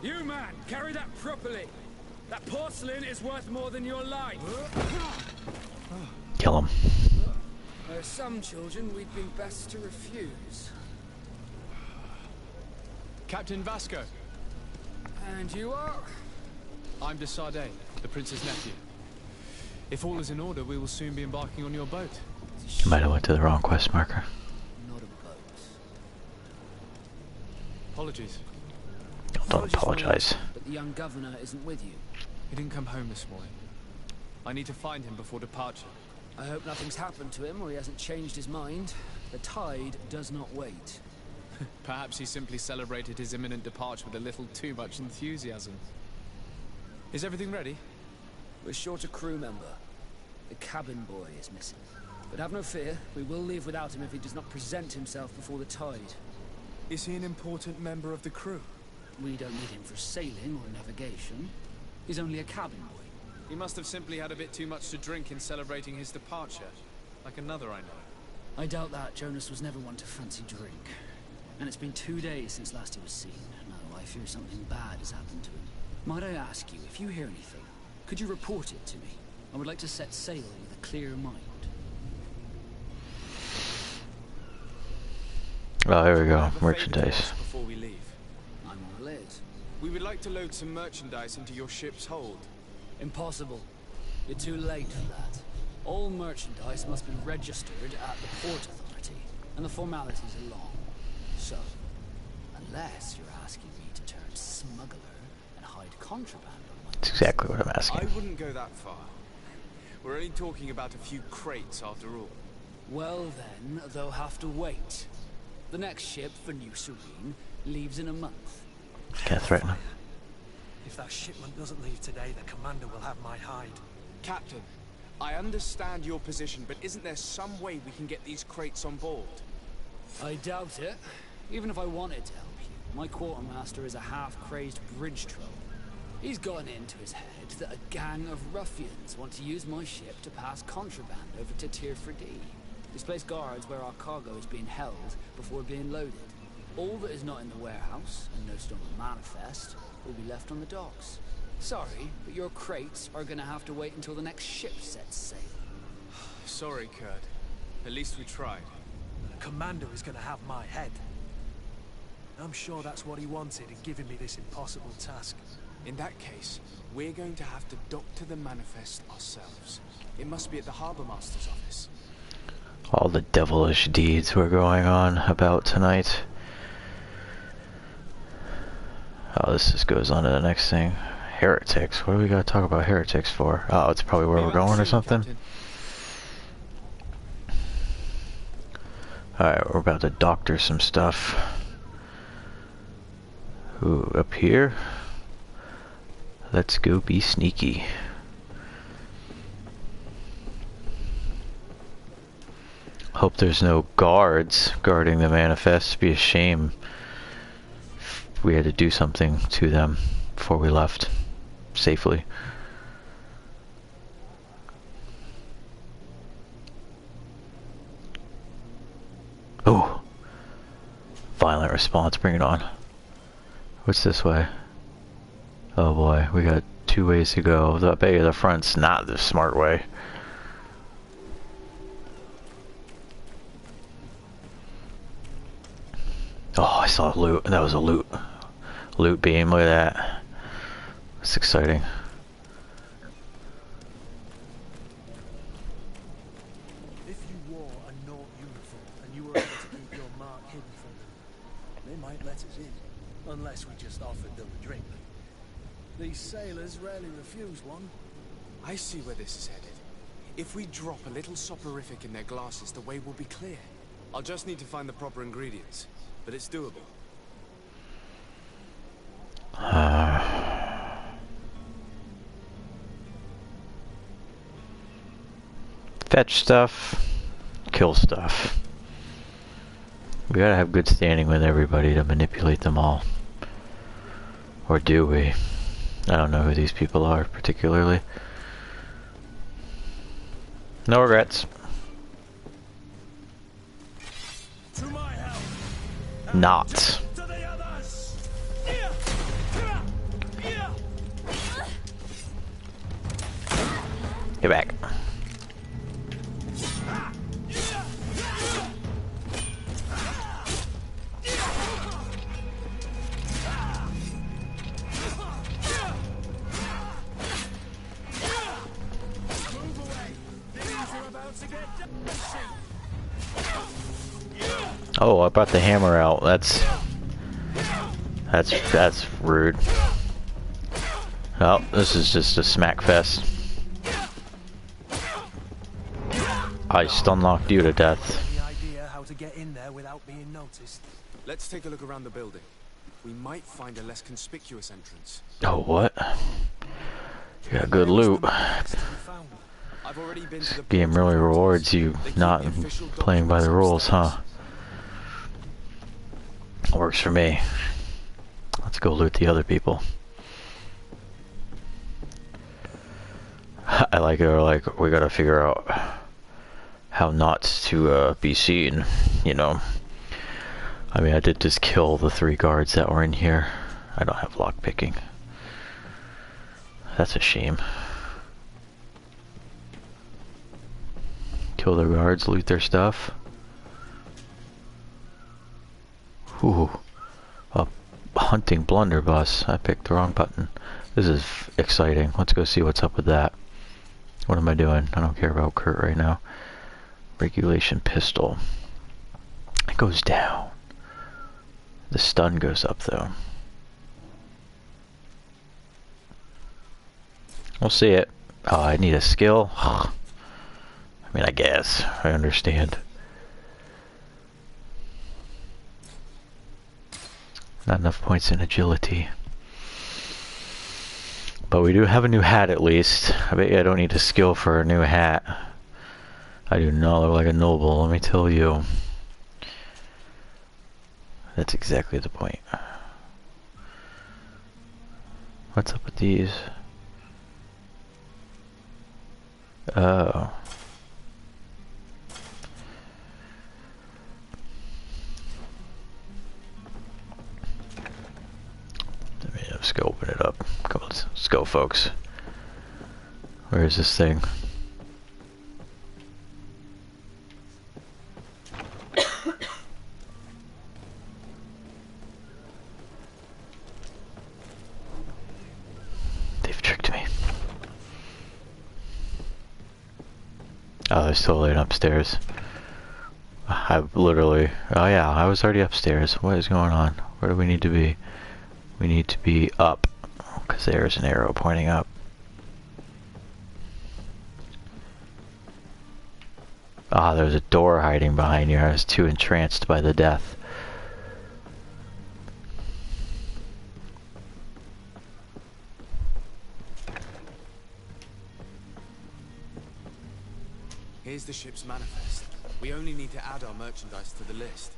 You, man, carry that properly. That porcelain is worth more than your life. Kill him. There are some children we'd be best to refuse. Captain Vasco. And you are? I'm de Sardet, the prince's nephew. If all is in order, we will soon be embarking on your boat. You might have went to the wrong quest marker. Not a boat. Apologies. Don't apologize. But the young governor isn't with you. He didn't come home this morning. I need to find him before departure. I hope nothing's happened to him or he hasn't changed his mind. The tide does not wait. Perhaps he simply celebrated his imminent departure with a little too much enthusiasm. Is everything ready? We're short a crew member. The cabin boy is missing. But have no fear, we will leave without him if he does not present himself before the tide. Is he an important member of the crew? We don't need him for sailing or navigation. He's only a cabin boy. He must have simply had a bit too much to drink in celebrating his departure. Like another I know. I doubt that. Jonas was never one to fancy drink. And it's been 2 days since last he was seen. No, I fear something bad has happened to him. Might I ask you, if you hear anything, could you report it to me? I would like to set sail with a clear mind. Oh, here we go. Merchandise. Before we leave. I'm all ears. We would like to load some merchandise into your ship's hold. Impossible. You're too late for that. All merchandise must be registered at the Port Authority, and the formalities are long. So, unless you're asking me to turn smuggler and hide contraband on my... That's exactly what I'm asking. I wouldn't go that far. We're only talking about a few crates after all. Well then, they'll have to wait. The next ship for New Serene leaves in a month. Can't threaten him. If that shipment doesn't leave today, the commander will have my hide. Captain, I understand your position, but isn't there some way we can get these crates on board? I doubt it. Even if I wanted to help you, my quartermaster is a half-crazed bridge troll. He's gotten into his head that a gang of ruffians want to use my ship to pass contraband over to Tier 4D. Displace guards where our cargo is being held before being loaded. All that is not in the warehouse, and no stone manifest, will be left on the docks. Sorry, but your crates are gonna have to wait until the next ship sets sail. Sorry, Kurt. At least we tried. The commander is gonna have my head. I'm sure that's what he wanted in giving me this impossible task. In that case, we're going to have to doctor the manifest ourselves. It must be at the Harbour Master's office. All the devilish deeds we're going on about tonight. Oh, this just goes on to the next thing. Heretics. What do we gotta talk about heretics for? Oh, it's probably where we're going or something. Alright, we're about to doctor some stuff. Ooh, up here? Let's go be sneaky. Hope there's no guards guarding the manifest. It'd be a shame if we had to do something to them before we left safely. Oh, violent response, bring it on. What's this way? Oh boy, we got 2 ways to go. I bet you the front's not the smart way. Oh, I saw loot. That was a loot beam. Look at that. It's exciting. If you wore a Nort uniform and you were able to keep your mark hidden from them, they might let us in, unless we just offered them a drink. These sailors rarely refuse one. I see where this is headed. If we drop a little soporific in their glasses, the way will be clear. I'll just need to find the proper ingredients, but it's doable. Fetch stuff, kill stuff. We gotta have good standing with everybody to manipulate them all. Or do we? I don't know who these people are particularly. No regrets. Not. Get back. Oh, I brought the hammer out. That's rude. Oh, this is just a smack fest. I stun locked you to death. Any idea how to get in there without being noticed? Let's take a look around the building. We might find a less conspicuous entrance. Oh, what? You got good loot. This game really rewards you not playing by the rules, huh? Works for me. Let's go loot the other people. I like it, or like, we gotta figure out how not to be seen, you know. I mean, I did just kill the 3 guards that were in here. I don't have lock picking. That's a shame. Kill the guards, loot their stuff. Ooh. A hunting blunderbuss. I picked the wrong button. This is exciting. Let's go see what's up with that. What am I doing? I don't care about Kurt right now. Regulation pistol. It goes down. The stun goes up though. We'll see it. Oh, I need a skill? I mean, I guess. I understand. Not enough points in agility. But we do have a new hat at least. I bet you I don't need a skill for a new hat. I do not look like a noble, let me tell you. That's exactly the point. What's up with these? Oh. Let's go open it up. Come on, let's go, folks. Where is this thing? They've tricked me. Oh, there's totally an upstairs. I literally... Oh yeah, I was already upstairs. What is going on? Where do we need to be? We need to be up. Because there's an arrow pointing up. Ah, there's a door hiding behind you. I was too entranced by the death. Here's the ship's manifest. We only need to add our merchandise to the list.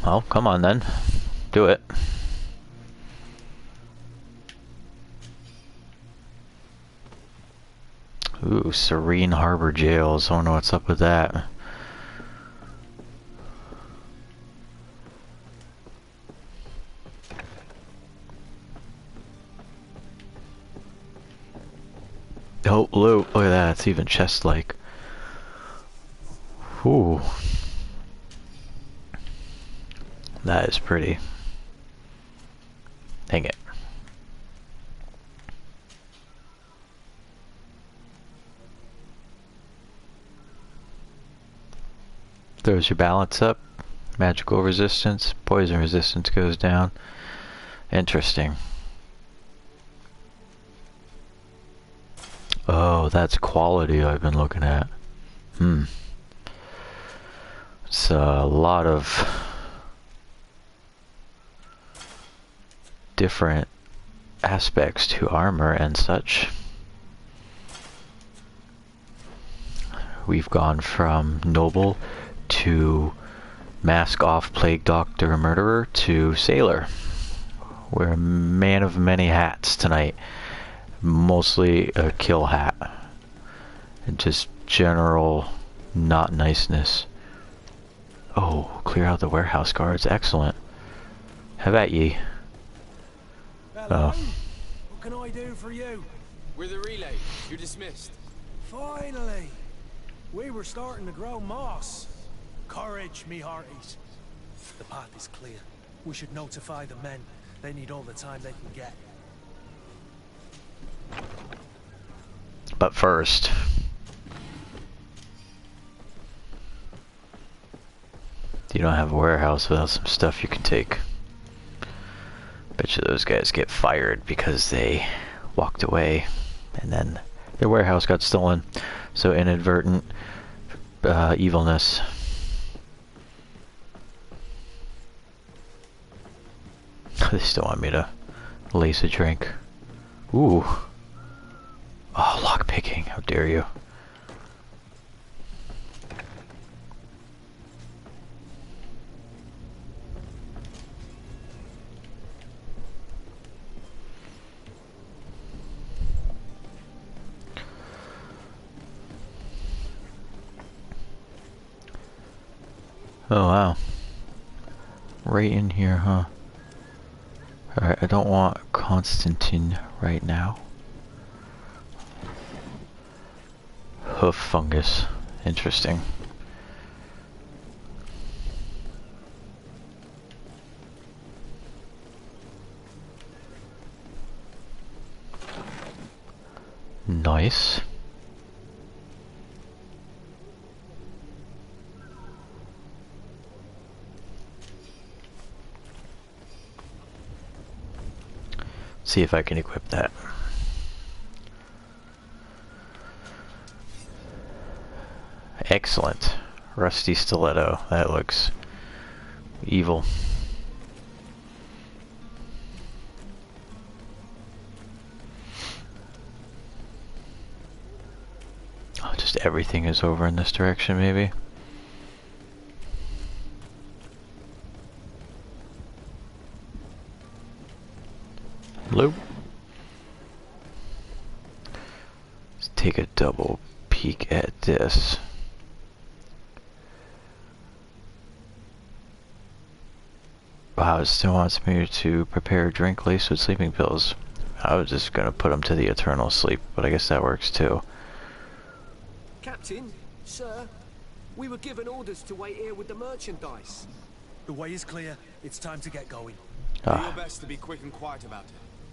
Well, come on then. Do it. Ooh, Serene Harbor Jails. I don't know what's up with that. Oh, loot. Look at that. It's even chest-like. Ooh. That is pretty. Dang it. Throws your balance up. Magical resistance. Poison resistance goes down. Interesting. Oh, that's quality I've been looking at. It's a lot of different aspects to armor and such. We've gone from noble to mask off, plague doctor, murderer to sailor. We're a man of many hats tonight. Mostly a kill hat. And just general not niceness. Oh, clear out the warehouse guards. Excellent. Have at ye. Hello. What can I do for you? We're the relay. You're dismissed. Finally! We were starting to grow moss. Courage, me hearties. The path is clear. We should notify the men. They need all the time they can get. But first... you don't have a warehouse without some stuff you can take. Bet you those guys get fired because they walked away and then their warehouse got stolen. So inadvertent evilness. They still want me to lace a drink. Ooh. Oh, lockpicking. How dare you. Oh wow. Right in here, huh? Alright, I don't want Constantine right now. Hoof fungus. Interesting. Nice. See if I can equip that. Excellent. Rusty stiletto. That looks evil. Oh, just everything is over in this direction, maybe. Loop. Let's take a double peek at this. Wow, it still wants me to prepare a drink laced with sleeping pills. I was just gonna put them to the eternal sleep, but I guess that works too. Captain, sir, we were given orders to wait here with the merchandise. The way is clear. It's time to get going. Do your best to be quick and quiet about it.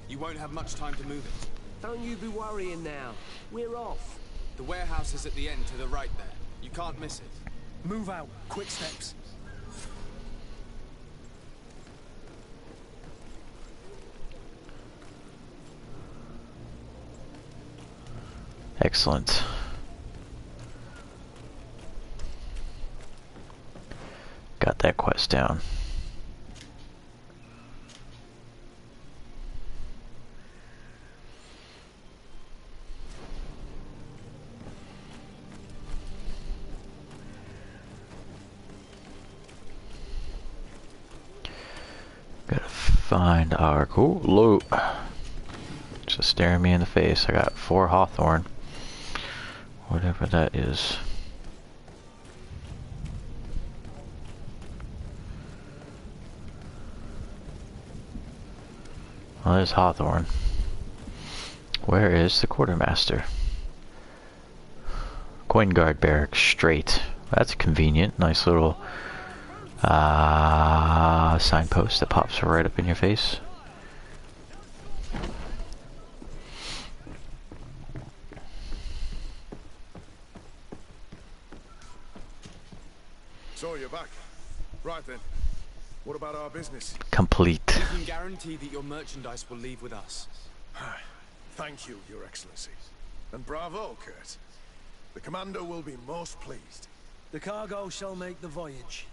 You won't have much time to move it. Don't you be worrying now. We're off. The warehouse is at the end to the right there. You can't miss it. Move out. Quick steps. Excellent. Got that quest down. Gotta find our cool loot. Just staring me in the face. I got 4 hawthorn. Whatever that is. Well, there's hawthorn. Where is the quartermaster? Coin guard barracks straight. That's convenient. Nice little signpost that pops right up in your face. So you're back. Right then. What about our business? Complete. We can guarantee that your merchandise will leave with us. Thank you, Your Excellency. And bravo, Kurt. The commander will be most pleased. The cargo shall make the voyage.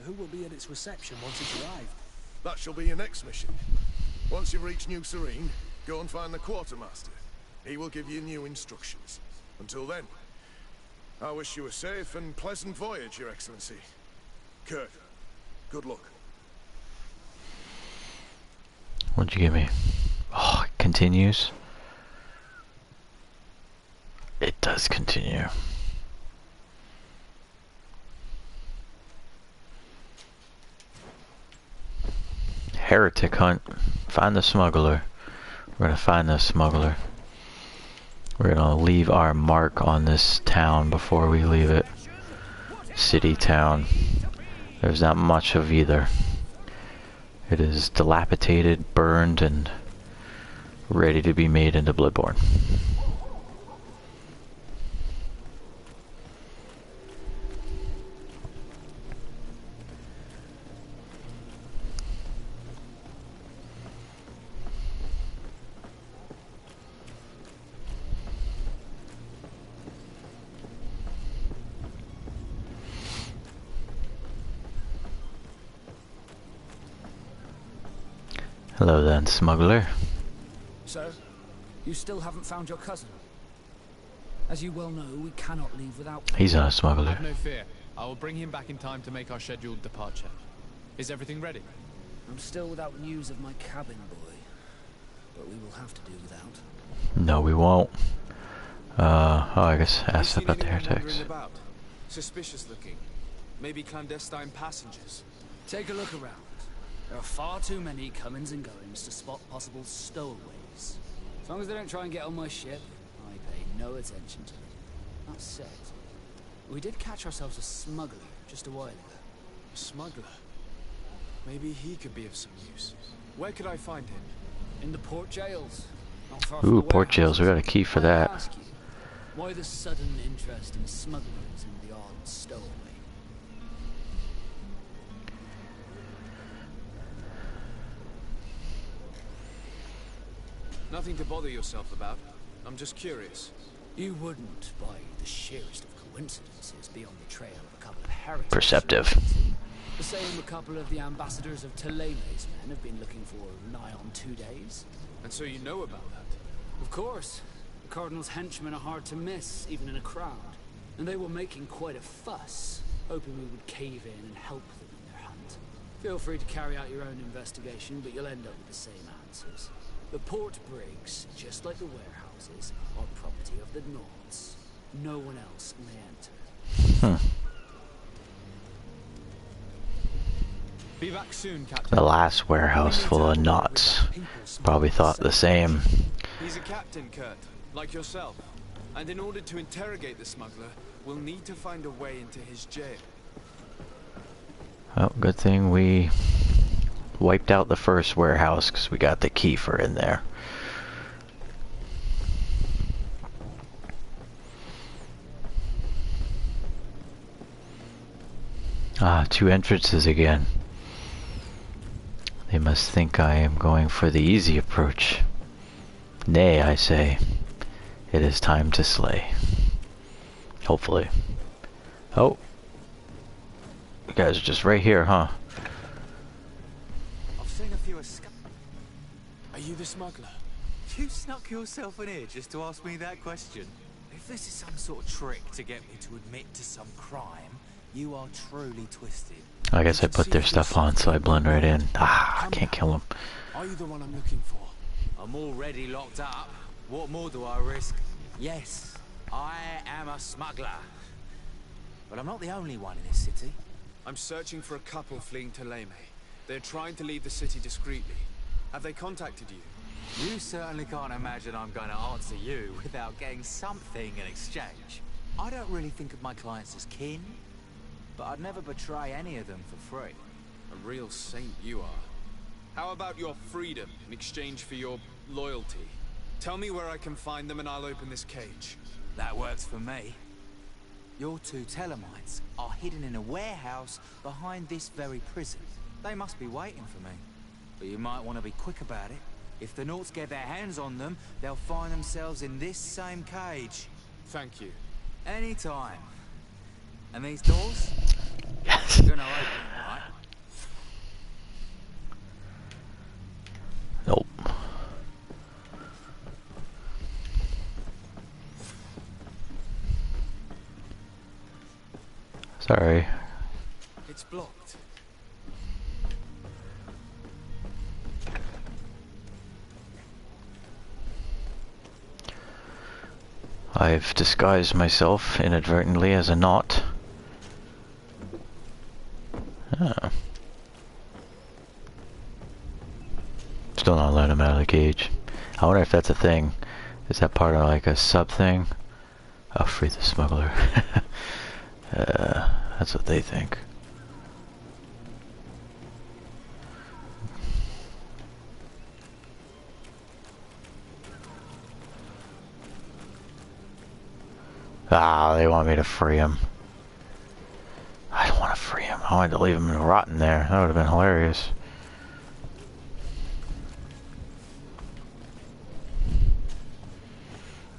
Who will be at its reception once it's arrived? That shall be your next mission. Once you reach New Serene, go and find the quartermaster. He will give you new instructions. Until then, I wish you a safe and pleasant voyage, Your Excellency. Kurt, good luck. What'd you give me? Oh, it continues. It does continue. Heretic hunt. Find the smuggler. We're gonna find the smuggler. We're gonna leave our mark on this town before we leave it. City, town. There's not much of either. It is dilapidated, burned, and ready to be made into Bloodborne. Hello then, smuggler. So, you still haven't found your cousin? As you well know, we cannot leave without... He's not a smuggler. Have no fear. I will bring him back in time to make our scheduled departure. Is everything ready? I'm still without news of my cabin boy, but we will have to do without. No, we won't. Oh, I guess ask about the heretics. About? Suspicious looking. Maybe clandestine passengers. Take a look around. There are far too many comings and goings to spot possible stowaways. As long as they don't try and get on my ship, I pay no attention to them. That said, we did catch ourselves a smuggler just a while ago. A smuggler? Maybe he could be of some use. Where could I find him? In the port jails. Not far from Ooh, the port jails. We got a key for that. I ask you, why the sudden interest in smugglers and the odd stowaway? Nothing to bother yourself about. I'm just curious. You wouldn't, by the sheerest of coincidences, be on the trail of a couple of heretics. Perceptive. The same a couple of the ambassadors of Teleme's men have been looking for nigh on 2 days. And so you know about that? Of course. The Cardinal's henchmen are hard to miss, even in a crowd. And they were making quite a fuss, hoping we would cave in and help them in their hunt. Feel free to carry out your own investigation, but you'll end up with the same answers. The port brigs, just like the warehouses, are property of the Nords. No one else may enter. Be back soon, Captain. The last warehouse full of knots. Probably thought the same. He's a captain, Kurt, like yourself. And in order to interrogate the smuggler, we'll need to find a way into his jail. Well, good thing we wiped out the first warehouse because we got the key for in there. Ah, 2 entrances again. They must think I am going for the easy approach. Nay, I say, it is time to slay. Hopefully. Oh. You guys are just right here, huh? I've seen a few Are you the smuggler? You snuck yourself in here just to ask me that question. If this is some sort of trick to get me to admit to some crime, you are truly twisted. I guess I put their stuff on so I blend right in. Ah, I can't kill them. Are you the one I'm looking for? I'm already locked up. What more do I risk? Yes, I am a smuggler. But I'm not the only one in this city. I'm searching for a couple fleeing to Leme. They're trying to leave the city discreetly. Have they contacted you? You certainly can't imagine I'm going to answer you without getting something in exchange. I don't really think of my clients as kin, but I'd never betray any of them for free. A real saint you are. How about your freedom in exchange for your loyalty? Tell me where I can find them and I'll open this cage. That works for me. Your 2 Telemites are hidden in a warehouse behind this very prison. They must be waiting for me. But you might want to be quick about it. If the Nords get their hands on them, they'll find themselves in this same cage. Thank you. Anytime. And these doors? Yes. You're gonna open, right? Nope. Sorry. It's blocked. I've disguised myself inadvertently as a knot. Oh. Still not letting him out of the cage. I wonder if that's a thing. Is that part of like a sub thing? I'll free the smuggler. That's what they think. Ah, they want me to free him. I don't want to free him. I wanted to leave him rotting there. That would have been hilarious.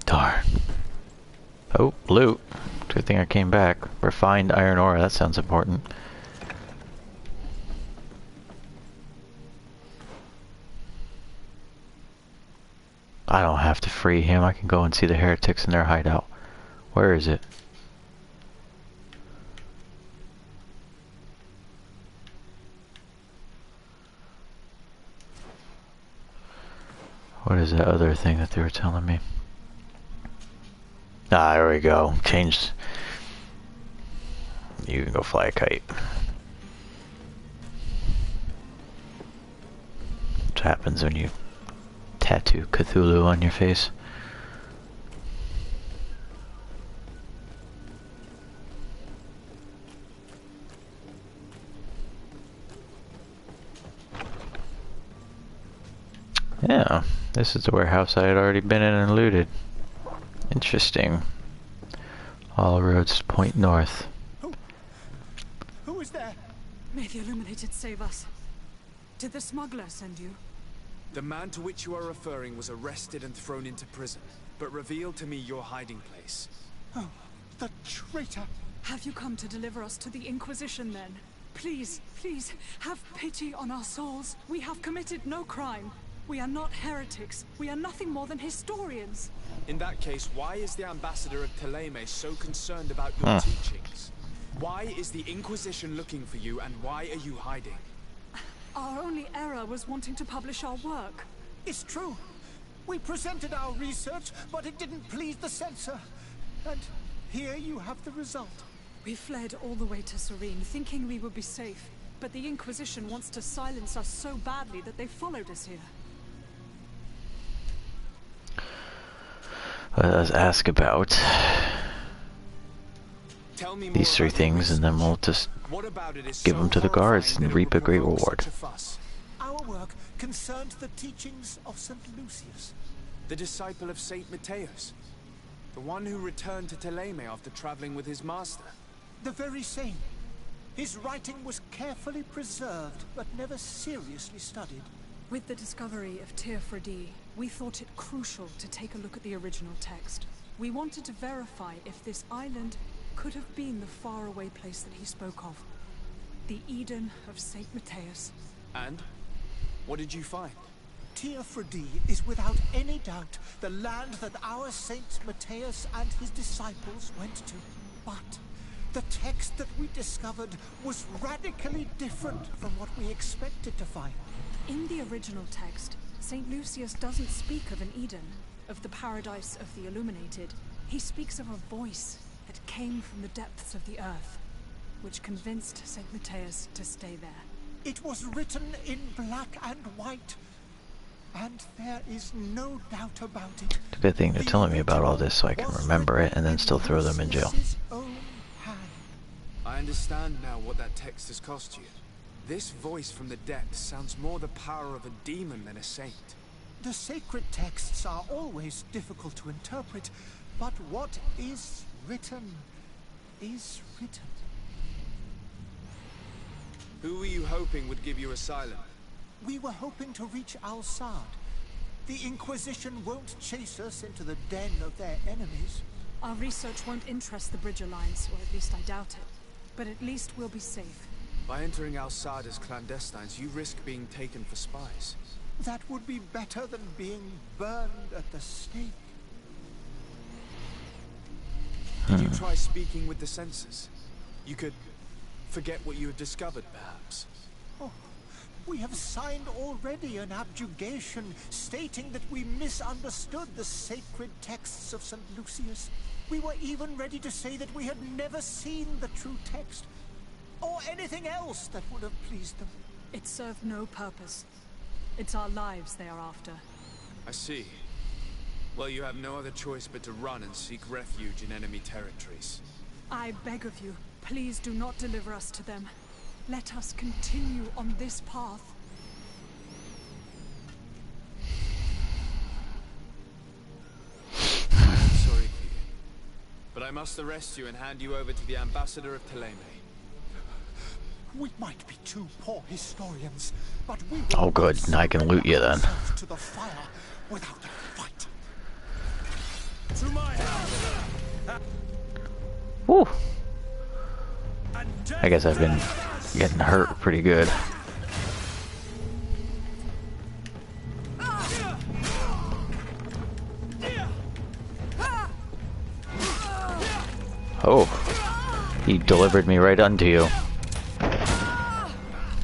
Darn. Oh, loot. Good thing I came back. Refined iron ore. That sounds important. I don't have to free him. I can go and see the heretics in their hideout. Where is it? What is that other thing that they were telling me? Ah, there we go. Changed. You can go fly a kite. what happens when you tattoo Cthulhu on your face. Yeah, this is the warehouse I had already been in and looted. Interesting. All roads point north. Who is there? May the Illuminated save us. Did the smuggler send you? The man to which you are referring was arrested and thrown into prison, but revealed to me your hiding place. Oh, the traitor! Have you come to deliver us to the Inquisition then? Please, please, have pity on our souls. We have committed no crime. We are not heretics. We are nothing more than historians. In that case, why is the ambassador of Thélème so concerned about your teachings? Why is the Inquisition looking for you, and why are you hiding? Our only error was wanting to publish our work. It's true. We presented our research, but it didn't please the censor. And here you have the result. We fled all the way to Serene, thinking we would be safe. But the Inquisition wants to silence us so badly that they followed us here. Let us ask about these three things, and then we'll just give them to the guards and reap a great reward. Our work concerned the teachings of St. Lucius, The disciple of Saint Matthias. The one who returned to Thélème after traveling with his master. the very same. His writing was carefully preserved, but never seriously studied. With the discovery of Teofredi, we thought it crucial to take a look at the original text. We wanted to verify if this island could have been the faraway place that he spoke of. The Eden of Saint Matthias. And? What did you find? Teofredi is without any doubt the land that our Saint Matthias and his disciples went to. But the text that we discovered was radically different from what we expected to find. In the original text, St. Lucius doesn't speak of an Eden, of the paradise of the illuminated. He speaks of a voice that came from the depths of the earth, which convinced St. Matthias to stay there. It was written in black and white, and there is no doubt about it. It's a good thing they're telling me about all this so I can remember it and then still throw them in jail. I understand now what that text has cost you. This voice from the depths sounds more the power of a demon than a saint. The sacred texts are always difficult to interpret, but what is written is written. Who were you hoping would give you asylum? We were hoping to reach Al-Sad. The Inquisition won't chase us into the den of their enemies. Our research won't interest the Bridge Alliance, or at least I doubt it. But at least we'll be safe. By entering Al-Sad as clandestines, you risk being taken for spies. That would be better than being burned at the stake. Did you try speaking with the censors? You could forget what you had discovered, perhaps. Oh, we have signed already an abjugation stating that we misunderstood the sacred texts of St. Lucius. We were even ready to say that we had never seen the true text, or anything else that would have pleased them. It served no purpose. It's our lives they are after. I see. Well, you have no other choice but to run and seek refuge in enemy territories. I beg of you, please do not deliver us to them. Let us continue on this path. I am sorry for you, but I must arrest you and hand you over to the ambassador of Thélème. We might be two poor historians, but we Oh good, now I can loot you then. to the fire without a fight. To my house. Woo! I guess I've been getting hurt pretty good. Oh, he delivered me right unto you.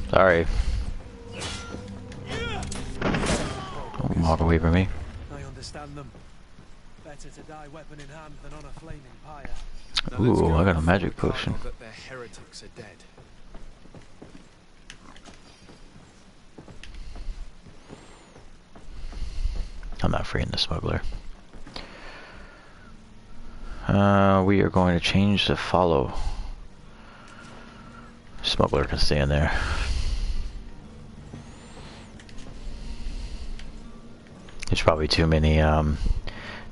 Sorry. Don't walk away from me. I understand them. Better to die weapon in hand than on a flaming pyre. Ooh, I got a magic potion. That their heretics are dead. I'm not freeing the smuggler. We are going to change to follow. Smuggler can stay in there. There's probably too many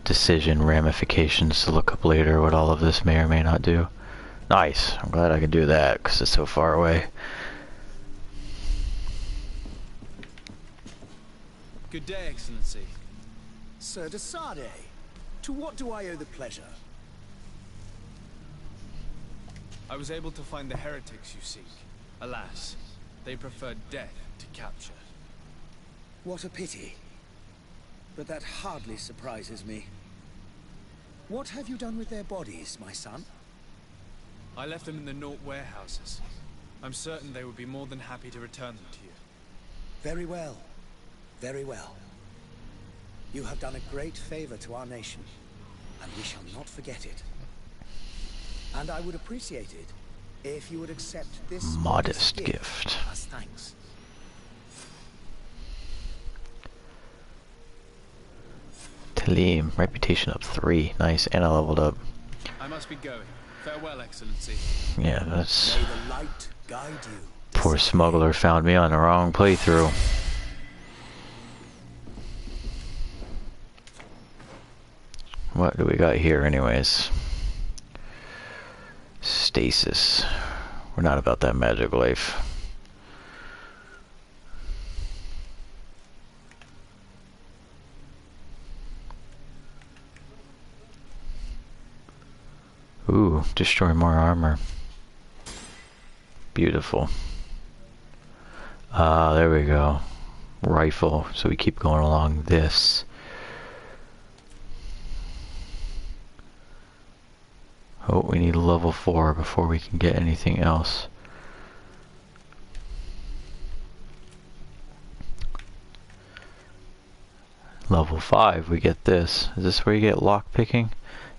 decision ramifications to look up later what all of this may or may not do. Nice. I'm glad I can do that because it's so far away. Good day, Excellency. Sir de Sade, to what do I owe the pleasure? I was able to find the heretics you seek. Alas, they preferred death to capture. What a pity. But that hardly surprises me. What have you done with their bodies, my son? I left them in the Nort warehouses. I'm certain they would be more than happy to return them to you. Very well. Very well. You have done a great favor to our nation, and we shall not forget it. And I would appreciate it if you would accept this modest gift as thanks. Talim, reputation up 3. Nice, and I leveled up. I must be going. Farewell, Excellency. Yeah, that's... May the light guide you. Poor smuggler found me on the wrong playthrough. What do we got here anyways? Stasis. We're not about that magic life. Ooh, destroy more armor. Beautiful. There we go. Rifle, so we keep going along this. Oh, we need level 4 before we can get anything else. Level 5, we get this. Is this where you get lockpicking?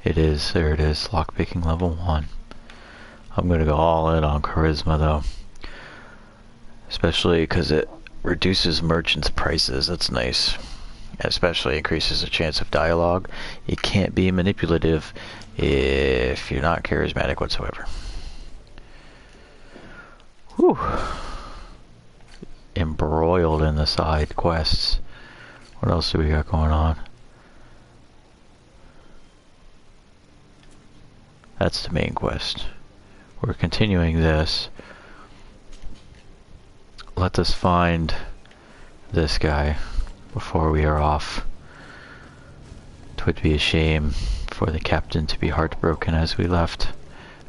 It is. There it is. Lockpicking level 1. I'm gonna go all in on charisma though. Especially because it reduces merchants' prices. That's nice. Especially increases the chance of dialogue. It can't be manipulative if you're not charismatic whatsoever. Whew. Embroiled in the side quests. What else do we got going on? That's the main quest. We're continuing this. Let us find this guy before we are off. It would be a shame for the captain to be heartbroken as we left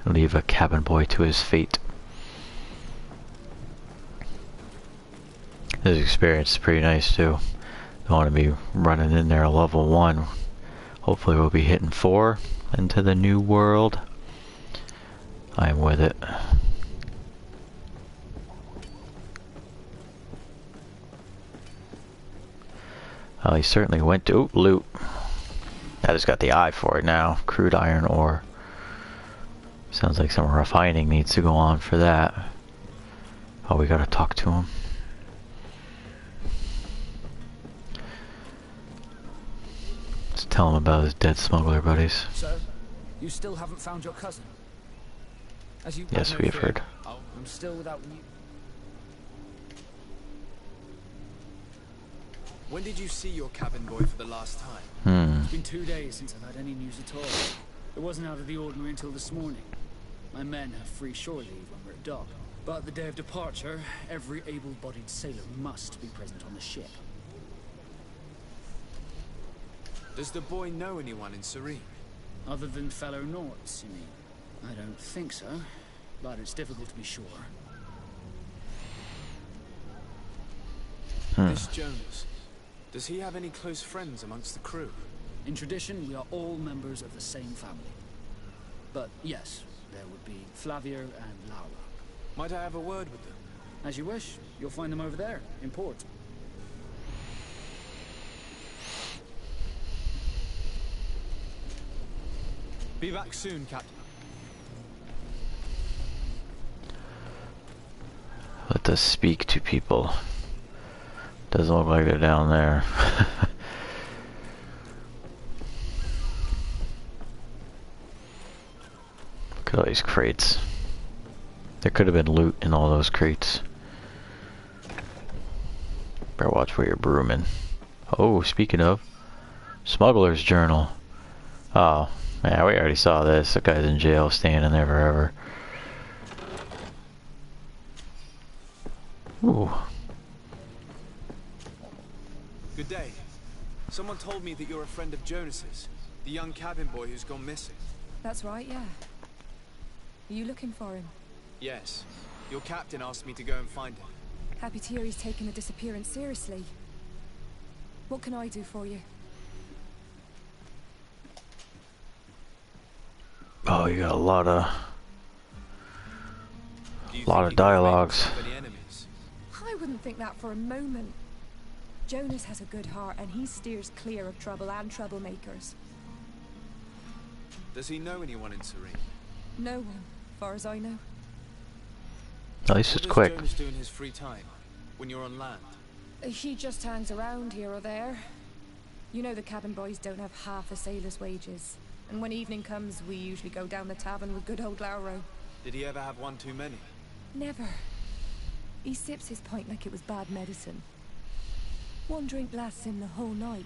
and leave a cabin boy to his fate. This experience is pretty nice too. Don't want to be running in there level 1. Hopefully we'll be hitting 4 into the new world. I am with it. Well, he certainly went to... Ooh, loot. I just got the eye for it now. Crude iron ore. Sounds like some refining needs to go on for that. Oh, we gotta talk to him. Let's tell him about his dead smuggler buddies. So, you still haven't found your cousin? As you Yes, we have heard. I'm still without you. When did you see your cabin boy for the last time? It's been 2 days since I've had any news at all. It wasn't out of the ordinary until this morning. My men have free shore leave when we're at dock. But the day of departure, every able-bodied sailor must be present on the ship. Does the boy know anyone in Serene? Other than fellow Norts, you mean? I don't think so, but it's difficult to be sure. This Jonas, does he have any close friends amongst the crew? In tradition, we are all members of the same family. But yes, there would be Flavia and Laura. Might I have a word with them? As you wish. You'll find them over there, in port. Be back soon, Captain. Let us speak to people. Doesn't look like they're down there. Look at all these crates. There could have been loot in all those crates. Better watch where you're brooming. Oh, speaking of, smuggler's journal. Oh, yeah, we already saw this. The guy's in jail, staying in there forever. Ooh. Good day. Someone told me that you're a friend of Jonas's, the young cabin boy who's gone missing. That's right, yeah. Are you looking for him? Yes. Your captain asked me to go and find him. Happy to hear he's taken the disappearance seriously. What can I do for you? Oh, you got a lot of dialogues. I wouldn't think that for a moment. Jonas has a good heart and he steers clear of trouble and troublemakers. Does he know anyone in Serene? No one, far as I know. At least it's quick. What does Jonas do in his free time, when you're on land? He just hangs around here or there. You know the cabin boys don't have half a sailor's wages. And when evening comes, we usually go down the tavern with good old Lauro. Did he ever have one too many? Never. He sips his pint like it was bad medicine. One drink lasts him the whole night.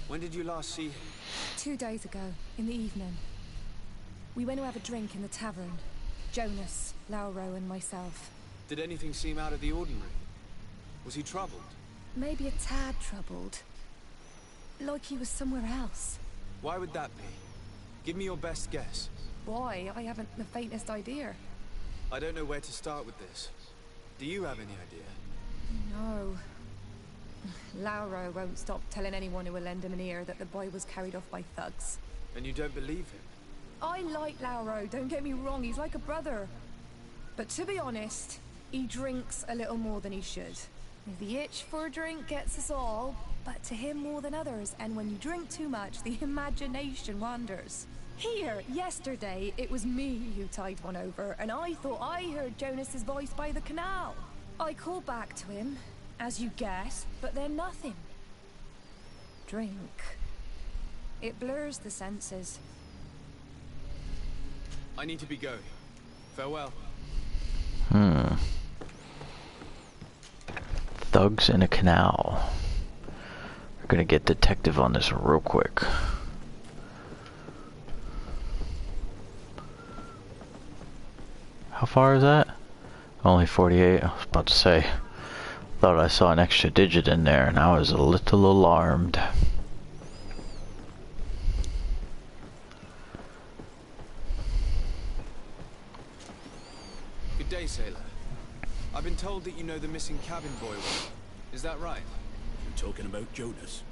When did you last see him? 2 days ago, in the evening. We went to have a drink in the tavern. Jonas, Lauro, and myself. Did anything seem out of the ordinary? Was he troubled? Maybe a tad troubled. Like he was somewhere else. Why would that be? Give me your best guess. Why? I haven't the faintest idea. I don't know where to start with this. Do you have any idea? No. Lauro won't stop telling anyone who will lend him an ear that the boy was carried off by thugs. And you don't believe him? I like Lauro, don't get me wrong, he's like a brother. But to be honest, he drinks a little more than he should. The itch for a drink gets us all, but to him more than others, and when you drink too much, the imagination wanders. Here, yesterday, it was me who tied one over, and I thought I heard Jonas's voice by the canal. I called back to him, as you guess, but then nothing. Drink. It blurs the senses. I need to be going. Farewell. Thugs in a canal. We're gonna get detective on this real quick. How far is that? Only 48. I was about to say. Thought I saw an extra digit in there and I was a little alarmed. Good day, sailor. I've been told that you know the missing cabin boy well. Is that right? You're talking about Jonas?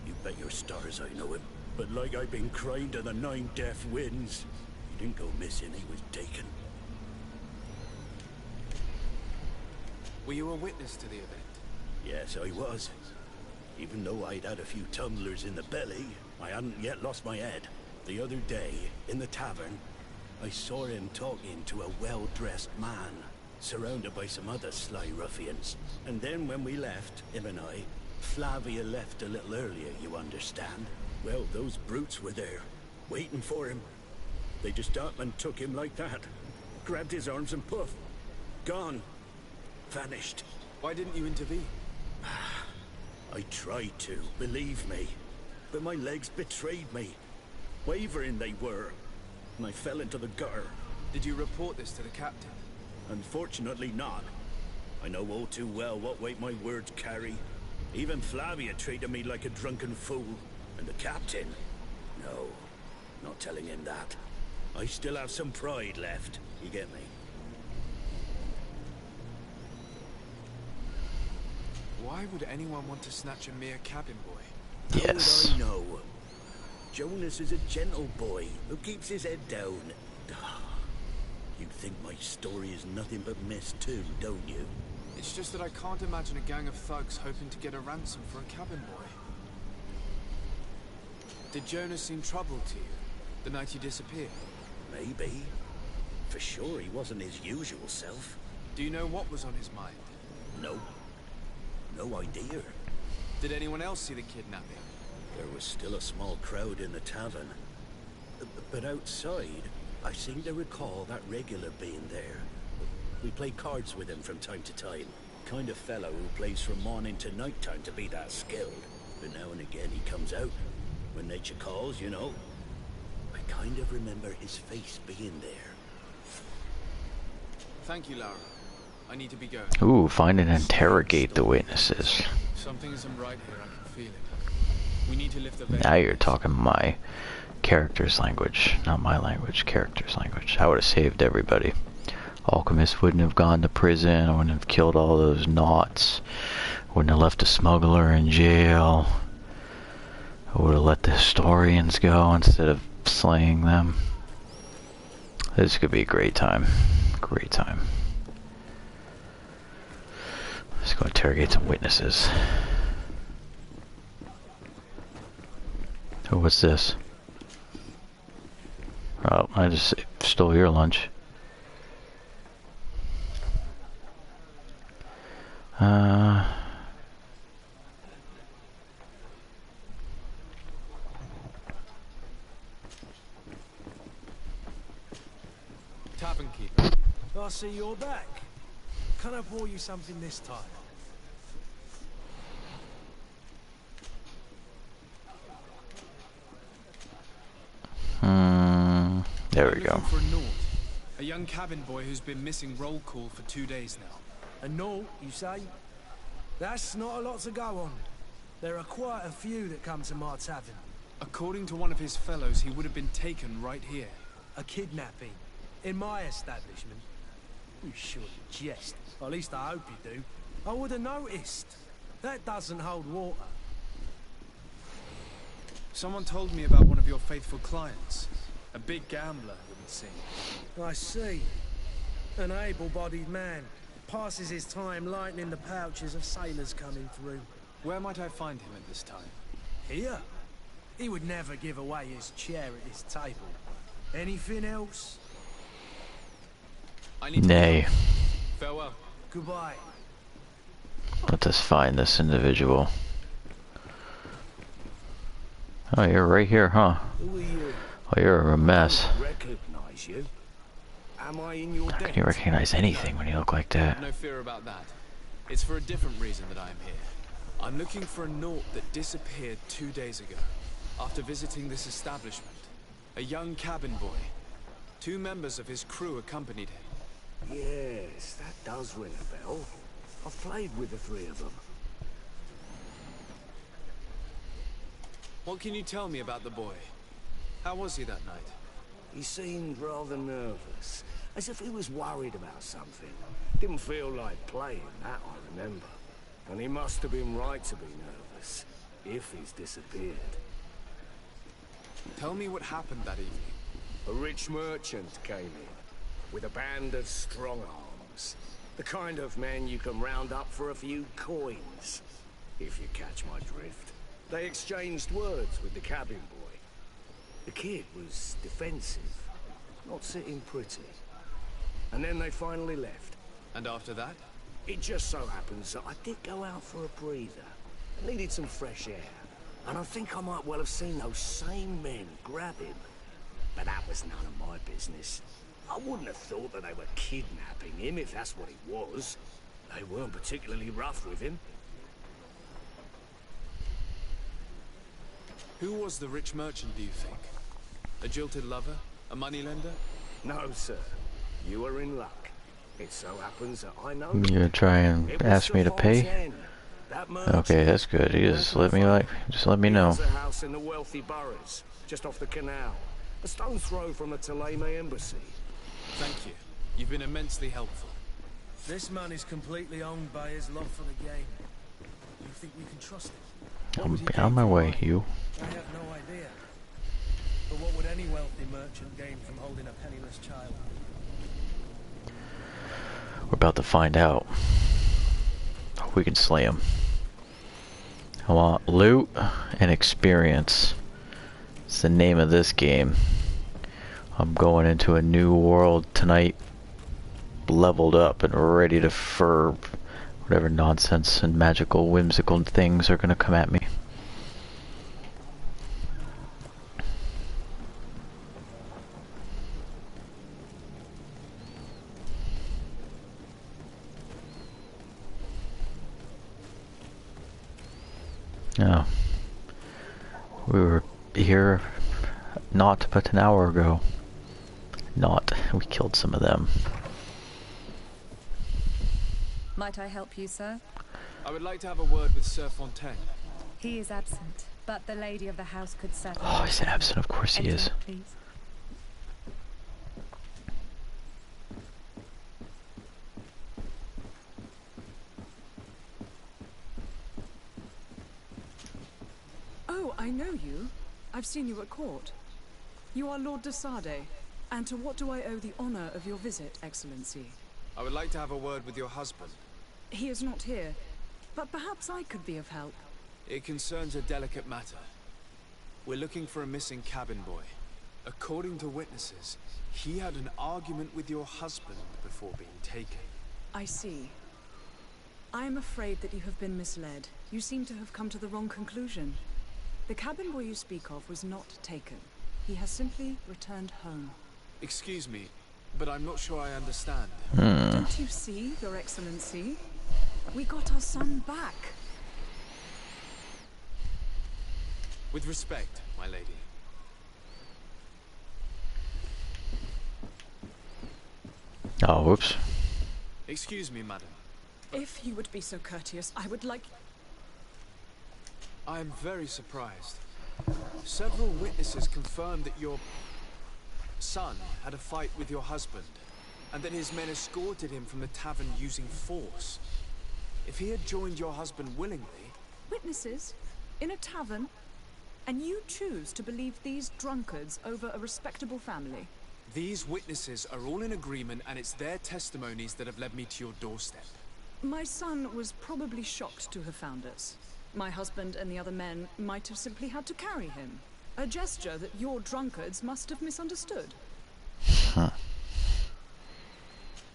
You bet your stars I know him. But like I've been crying to the 9 deaf winds, he didn't go missing, he was taken. Were you a witness to the event? Yes, I was. Even though I'd had a few tumblers in the belly, I hadn't yet lost my head. The other day, in the tavern, I saw him talking to a well-dressed man, surrounded by some other sly ruffians. And then when we left, him and I, Flavia left a little earlier, you understand? Well, those brutes were there, waiting for him. They just up and took him like that. Grabbed his arms and poof. Gone. Vanished. Why didn't you intervene? I tried to, believe me. But my legs betrayed me. Wavering they were. And I fell into the gutter. Did you report this to the captain? Unfortunately not. I know all too well what weight my words carry. Even Flavia treated me like a drunken fool. And the captain? No, not telling him that. I still have some pride left. You get me? Why would anyone want to snatch a mere cabin boy? Yes. How would I know? Jonas is a gentle boy who keeps his head down. You think my story is nothing but mess too, don't you? It's just that I can't imagine a gang of thugs hoping to get a ransom for a cabin boy. Did Jonas seem troubled to you, the night he disappeared? Maybe. For sure he wasn't his usual self. Do you know what was on his mind? No. No idea. Did anyone else see the kidnapping? There was still a small crowd in the tavern. But outside, I seem to recall that regular being there. We play cards with him from time to time. Kind of fellow who plays from morning to night time to be that skilled. But now and again he comes out. When nature calls, you know. I kind of remember his face being there. Thank you, Lara. I need to be going. Ooh, find and interrogate the witnesses. Something isn't right here, I can feel it. We need to lift the veil. Now you're talking my character's language, not my language, character's language. I would have saved everybody. Alchemist wouldn't have gone to prison, I wouldn't have killed all those naughts, wouldn't have left a smuggler in jail. I would have let the historians go instead of slaying them. This could be a great time. Great time. Let's go interrogate some witnesses. Oh, what's this? Oh, I just stole your lunch. Tavern keeper. I see you're back. Can I pour you something this time? There we go. For a Nord, a young cabin boy who's been missing roll call for 2 days now. A Nord, you say? That's not a lot to go on. There are quite a few that come to my tavern. According to one of his fellows, he would have been taken right here. A kidnapping? In my establishment? You surely jest. At least I hope you do. I would have noticed. That doesn't hold water. Someone told me about one of your faithful clients. A big gambler, it would seem. I see. An able-bodied man. Passes his time lightening the pouches of sailors coming through. Where might I find him at this time? Here? He would never give away his chair at this table. Anything else? Nay. Farewell. Goodbye. Let us find this individual. Oh, you're right here, huh? Who are you? Oh, you're a mess. Recognize you? Am I in your How debt? can you recognize anything when you look like that? No fear about that. It's for a different reason that I am here. I'm looking for a Naut that disappeared 2 days ago, after visiting this establishment. A young cabin boy. 2 members of his crew accompanied him. Yes, that does ring a bell. I've played with the 3 of them. What can you tell me about the boy? How was he that night? He seemed rather nervous, as if he was worried about something. Didn't feel like playing, that I remember. And he must have been right to be nervous, if he's disappeared. Tell me what happened that evening. A rich merchant came in, with a band of strong arms. The kind of men you can round up for a few coins, if you catch my drift. They exchanged words with the cabin boy. The kid was defensive, not sitting pretty. And then they finally left. And after that? It just so happens that I did go out for a breather. I needed some fresh air. And I think I might well have seen those same men grab him. But that was none of my business. I wouldn't have thought that they were kidnapping him if that's what it was. They weren't particularly rough with him. Who was the rich merchant, do you think? A jilted lover? A moneylender? No, sir. You are in luck. It so happens that I know... You gonna try and ask me to pay? Okay, that's good. You just let me know. He has a house in the wealthy boroughs, just off the canal. A stone's throw from the Totleme embassy. Thank you. You've been immensely helpful. This man is completely owned by his love for the game. You think we can trust him? I'm on my way, Hugh. I have no idea. But what would any wealthy merchant gain from holding a penniless child? We're about to find out. We can slay him. I want loot and experience. It's the name of this game. I'm going into a new world tonight, leveled up and ready to furb whatever nonsense and magical, whimsical things are gonna come at me. No. We were here not but an hour ago. Not. We killed some of them. Might I help you, sir? I would like to have a word with Sir Fontaine. He is absent, but the lady of the house could settle. Oh, he's absent. Of course he is. Please. Oh, I know you. I've seen you at court. You are Lord de Sade. And to what do I owe the honor of your visit, Excellency? I would like to have a word with your husband. He is not here, but perhaps I could be of help. It concerns a delicate matter. We're looking for a missing cabin boy. According to witnesses, he had an argument with your husband before being taken. I see. I am afraid that you have been misled. You seem to have come to the wrong conclusion. The cabin boy you speak of was not taken. He has simply returned home. Excuse me, but I'm not sure I understand. Don't you see, Your Excellency? We got our son back. With respect, my lady. Oh, whoops. Excuse me, madam. If you would be so courteous, I would like... I am very surprised. Several witnesses confirmed that your son had a fight with your husband, and that his men escorted him from the tavern using force. If he had joined your husband willingly... Witnesses? In a tavern? And you choose to believe these drunkards over a respectable family? These witnesses are all in agreement, and it's their testimonies that have led me to your doorstep. My son was probably shocked to have found us. My husband and the other men might have simply had to carry him. A gesture that your drunkards must have misunderstood. Huh.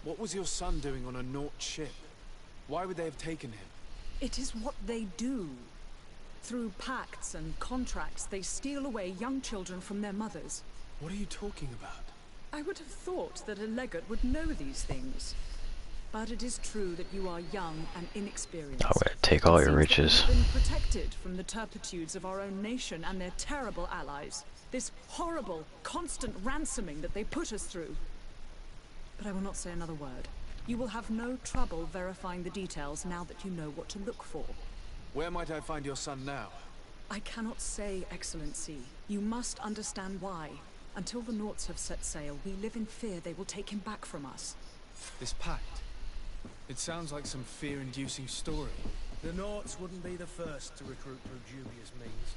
What was your son doing on a Naut ship? Why would they have taken him? It is what they do. Through pacts and contracts, they steal away young children from their mothers. What are you talking about? I would have thought that a legate would know these things. But it is true that you are young and inexperienced. I'm gonna take all your riches. We've been protected from the turpitudes of our own nation and their terrible allies. This horrible, constant ransoming that they put us through. But I will not say another word. You will have no trouble verifying the details now that you know what to look for. Where might I find your son now? I cannot say, Excellency. You must understand why. Until the Nauts have set sail, we live in fear they will take him back from us. This pact? It sounds like some fear-inducing story. The Nauts wouldn't be the first to recruit through dubious means.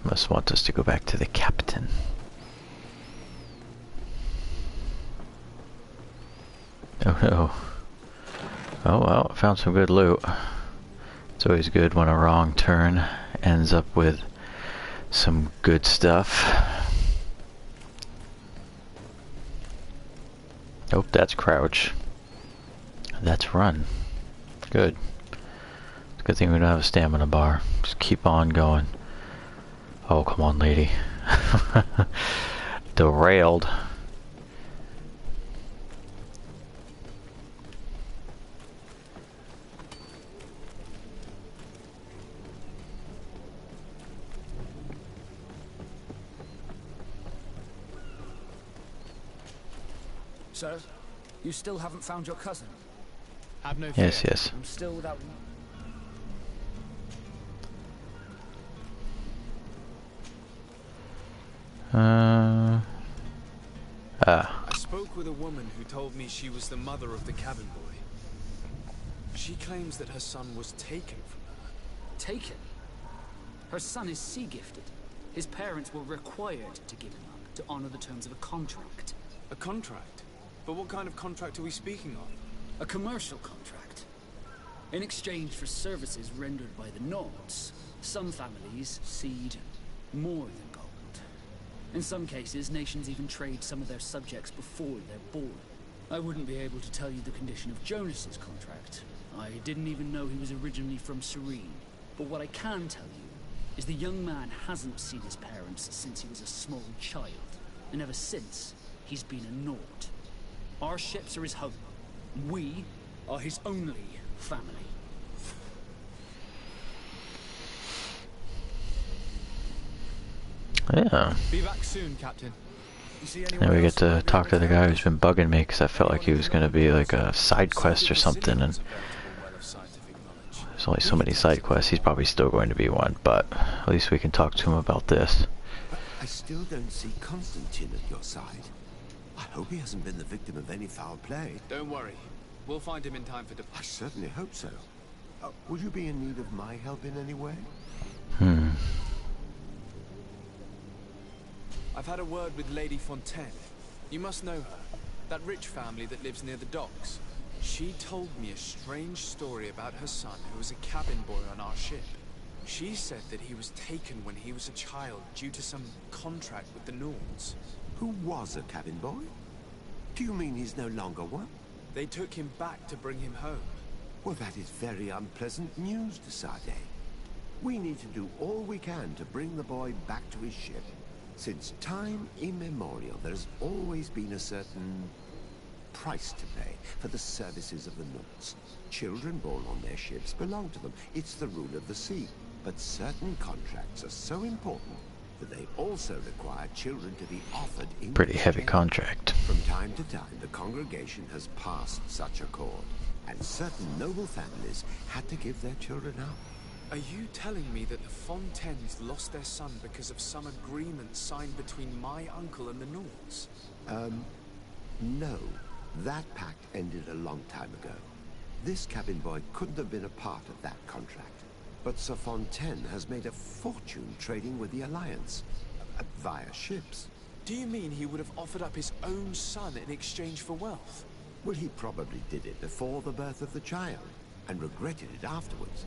Must want us to go back to the captain. Oh no. Oh well, found some good loot. It's always good when a wrong turn ends up with some good stuff. Oh, that's crouch. That's run. Good. It's a good thing we don't have a stamina bar. Just keep on going. Oh, come on, lady. Derailed. Sir, you still haven't found your cousin? Have no fear. Yes. I'm still without... I spoke with a woman who told me she was the mother of the cabin boy. She claims that her son was taken from her. Taken? Her son is sea-gifted. His parents were required to give him up to honor the terms of a contract. A contract? But what kind of contract are we speaking of? A commercial contract. In exchange for services rendered by the Nauts, some families cede more than gold. In some cases, nations even trade some of their subjects before they're born. I wouldn't be able to tell you the condition of Jonas's contract. I didn't even know he was originally from Serene. But what I can tell you is the young man hasn't seen his parents since he was a small child. And ever since, he's been a Naut. Our ships are his home. We are his only family. Yeah. Be back soon, Captain. And we get to talk to the guy who's been bugging me because I felt like he was going to be like a side quest or something, and there's only so many side quests. He's probably still going to be one, but at least we can talk to him about this. I still don't see Constantine at your side. I hope he hasn't been the victim of any foul play. Don't worry. We'll find him in time for I certainly hope so. Would you be in need of my help in any way? I've had a word with Lady Fontaine. You must know her. That rich family that lives near the docks. She told me a strange story about her son who was a cabin boy on our ship. She said that he was taken when he was a child due to some contract with the Nords. Who was a cabin boy? Do you mean he's no longer one? They took him back to bring him home. Well, that is very unpleasant news, Desade. We need to do all we can to bring the boy back to his ship. Since time immemorial, there's always been a certain price to pay for the services of the Nords. Children born on their ships belong to them. It's the rule of the sea. But certain contracts are so important that they also require children to be offered in Pretty heavy contract. From time to time, the congregation has passed such a cord, and certain noble families had to give their children up. Are you telling me that the Fontaines lost their son because of some agreement signed between my uncle and the Nords? No. That pact ended a long time ago. This cabin boy couldn't have been a part of that contract. But Sir Fontaine has made a fortune trading with the Alliance, via ships. Do you mean he would have offered up his own son in exchange for wealth? Well, he probably did it before the birth of the child, and regretted it afterwards.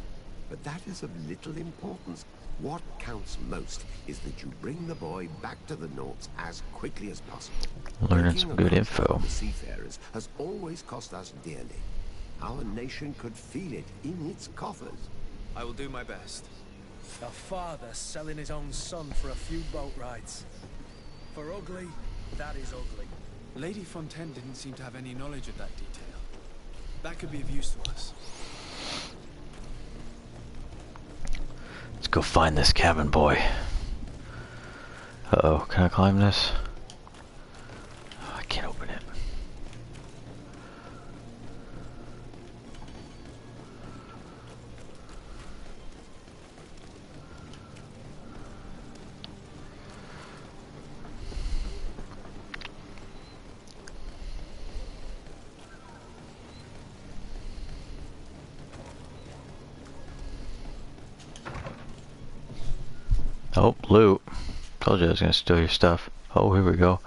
But that is of little importance. What counts most is that you bring the boy back to the Nords as quickly as possible. Learning some good info. The seafarers has always cost us dearly. Our nation could feel it in its coffers. I will do my best. A father selling his own son for a few boat rides. For ugly, that is ugly. Lady Fontaine didn't seem to have any knowledge of that detail. That could be of use to us. Let's go find this cabin boy. Uh-oh, can I climb this? Oh, I can't open it. Oh, loot. Told you I was gonna steal your stuff. Oh, here we go.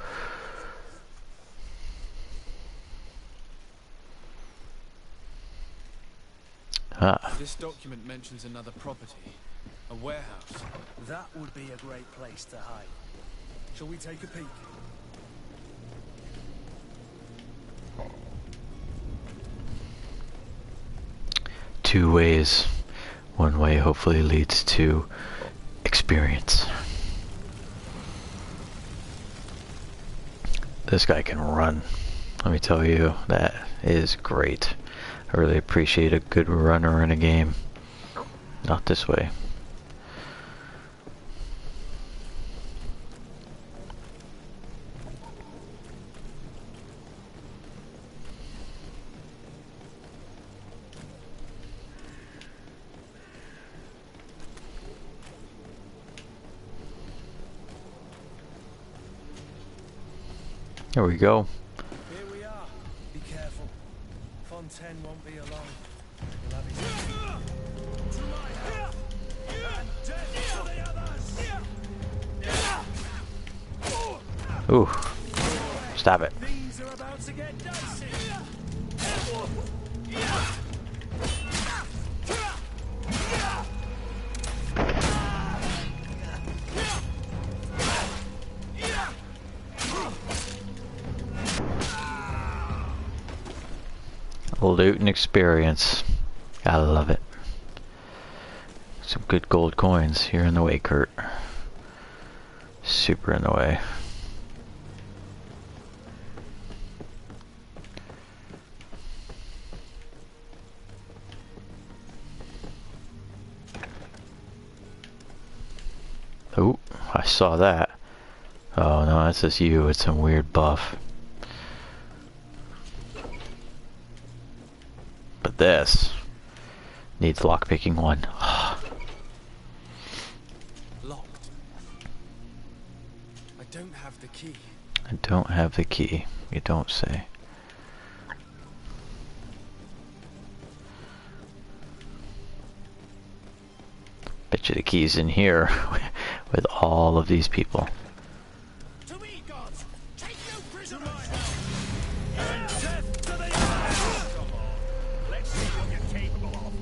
Ah. This document mentions another property. A warehouse. That would be a great place to hide. Shall we take a peek? Two ways. One way hopefully leads to experience. This guy can run. Let me tell you, that is great. I really appreciate a good runner in a game. Not this way. There we go. Here we are. Be careful. Fontaine won't be alone. He'll have his... To my help! And death to the others! Ooh. Stop it. Things are about to get dicey. Loot and experience. I love it. Some good gold coins. You're in the way, Kurt. Super in the way. saw that. Oh no, that's just you with some weird buff. But this needs lockpicking 1. Locked. I don't have the key. I don't have the key. You don't say. Bet you the key's in here with all of these people. To me, gods! Take no prisoners! And death to the Come on, let's see what you're capable of.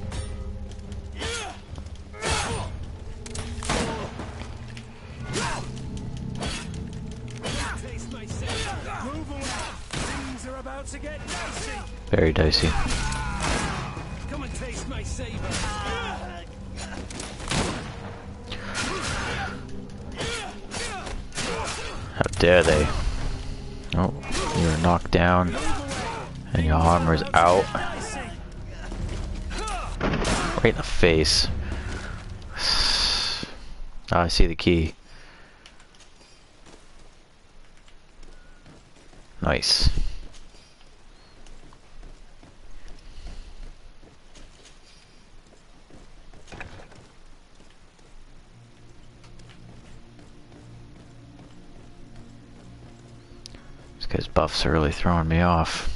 Taste my savor. Move away. Things are about to get dicey. Very dicey. Come and taste my savor. How dare they? Oh, you're knocked down and your armor's out. Right in the face. Oh, I see the key. Nice. This guy's buffs are really throwing me off.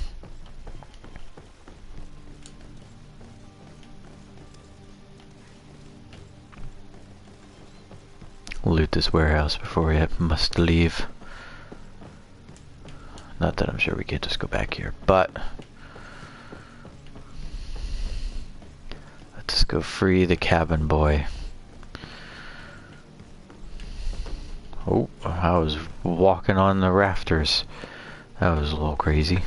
Loot this warehouse before we must leave. Not that I'm sure we can't just go back here, but let's go free the cabin boy. Oh, I was walking on the rafters. That was a little crazy.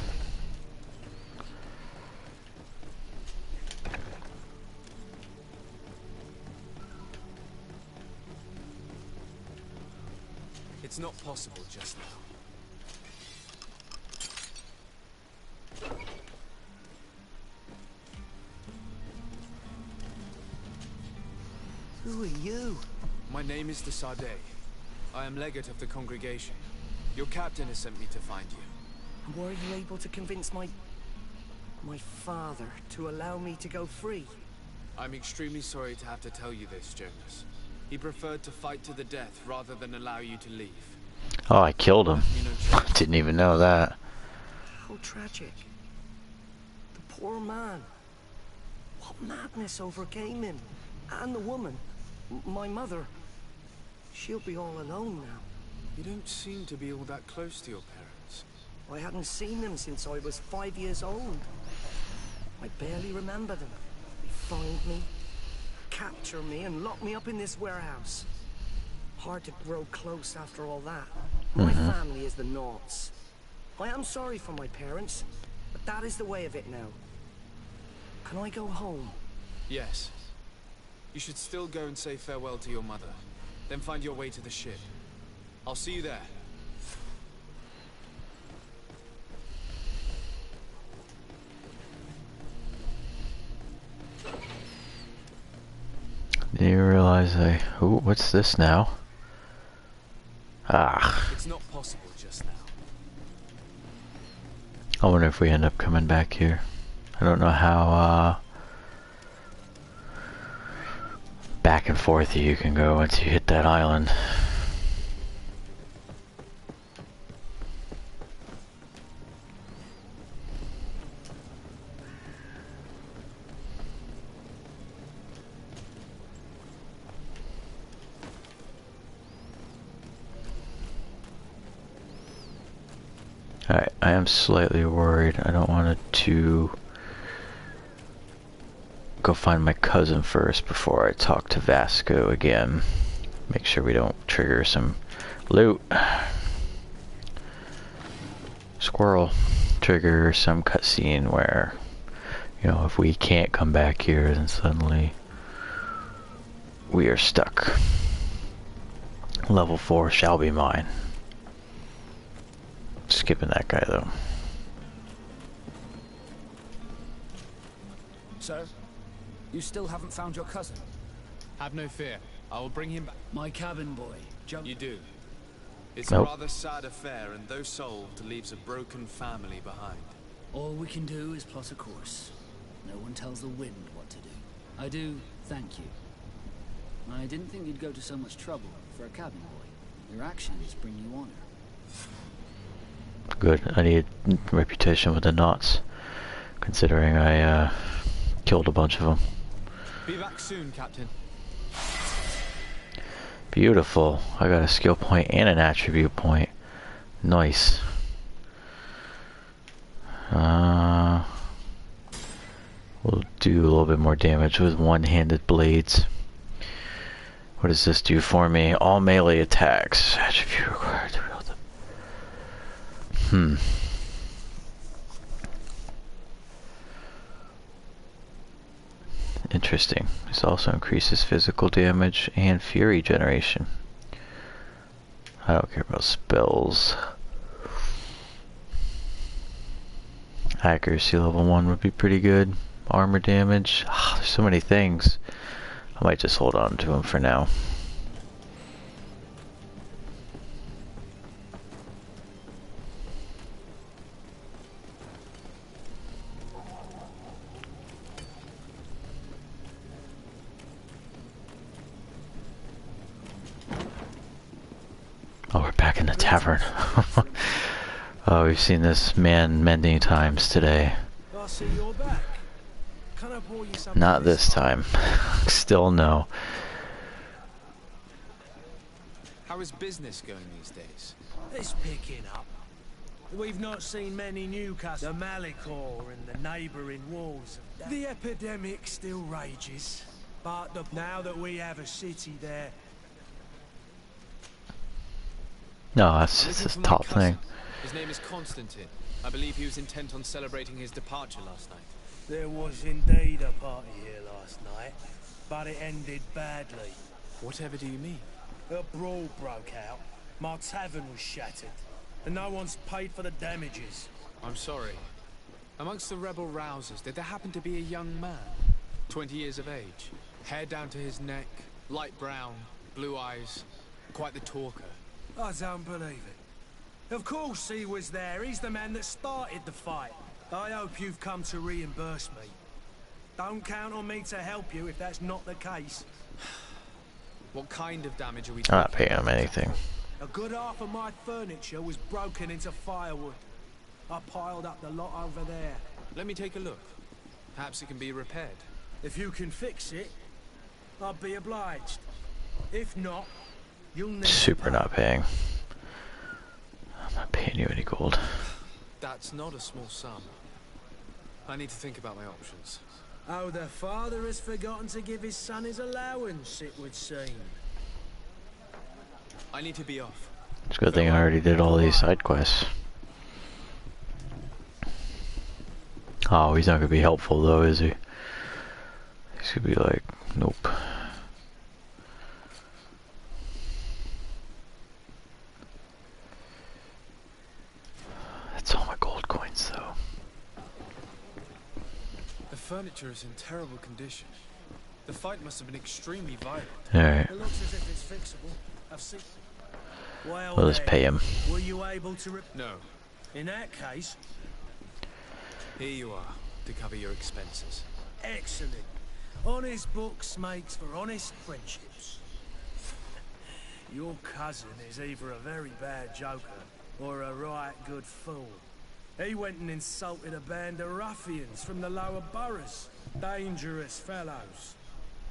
It's not possible just now. Who are you? My name is Desade. I am legate of the congregation. Your captain has sent me to find you. And were you able to convince my father to allow me to go free? I'm extremely sorry to have to tell you this, Jonas. He preferred to fight to the death rather than allow you to leave. Oh, I killed him. Didn't even know that. How tragic. The poor man. What madness overcame him? And the woman, my mother. She'll be all alone now. You don't seem to be all that close to your parents. I hadn't seen them since I was 5 years old. I barely remember them. They find me, capture me, and lock me up in this warehouse. Hard to grow close after all that. My family is the Naughts. I am sorry for my parents, but that is the way of it now. Can I go home? Yes. You should still go and say farewell to your mother. Then find your way to the ship. I'll see you there. Do you realize oh, what's this now? Ah. It's not possible just now. I wonder if we end up coming back here. I don't know how back and forth you can go once you hit that island. Alright, I am slightly worried. I don't want to go find my cousin first before I talk to Vasco again. Make sure we don't trigger some loot. Squirrel. Trigger some cutscene where, you know, if we can't come back here, then suddenly we are stuck. Level 4 shall be mine. Skipping that guy though. Sir, you still haven't found your cousin? Have no fear. I will bring him back. My cabin boy. You do. It's Nope. a rather sad affair, and though solved, leaves a broken family behind. All we can do is plot a course. No one tells the wind what to do. I do thank you. I didn't think you'd go to so much trouble for a cabin boy. Your actions bring you honor. Good. I need reputation with the knots, considering I killed a bunch of them. Be back soon, Captain. Beautiful. I got a skill point and an attribute point. Nice. We'll do a little bit more damage with one-handed blades. What does this do for me? All melee attacks. Attribute required to wield them. Interesting. This also increases physical damage and fury generation. I don't care about spells. Accuracy level 1 would be pretty good. Armor damage. There's so many things. I might just hold on to them for now. Oh, we're back in the tavern. Oh, we've seen this man many times today. I see you're back. Can I pour you something? Not this time. Still no. How is business going these days? It's picking up. We've not seen many Newcastle, the Malicor and the neighbouring wars. The epidemic still rages, but now that we have a city there... No, that's just a top thing. His name is Constantine. I believe he was intent on celebrating his departure last night. There was indeed a party here last night, but it ended badly. Whatever do you mean? A brawl broke out. My tavern was shattered, and no one's paid for the damages. I'm sorry. Amongst the rebel rousers, did there happen to be a young man? 20 years of age, hair down to his neck, light brown, blue eyes, quite the talker. I don't believe it. Of course he was there. He's the man that started the fight. I hope you've come to reimburse me. Don't count on me to help you if that's not the case. What kind of damage are we I'm not paying him anything. A good half of my furniture was broken into firewood. I piled up the lot over there. Let me take a look. Perhaps it can be repaired. If you can fix it, I'll be obliged. If not, you'll need Super not paying. I'm not paying you any gold. That's not a small sum. I need to think about my options. Oh, the father has forgotten to give his son his allowance, it would seem. I need to be off. It's a good thing I already did all these side quests. Oh, he's not gonna be helpful though, is he? He's gonna be like, nope. That's all my gold coins though. The furniture is in terrible condition. The fight must have been extremely violent. Alright. It looks as if it's fixable. I've seen... Well, We'll just pay him. Were you able to... No. In that case... Here you are, to cover your expenses. Excellent. Honest books makes for honest friendships. Your cousin is either a very bad joker or a right good fool. He went and insulted a band of ruffians from the lower boroughs. Dangerous fellows.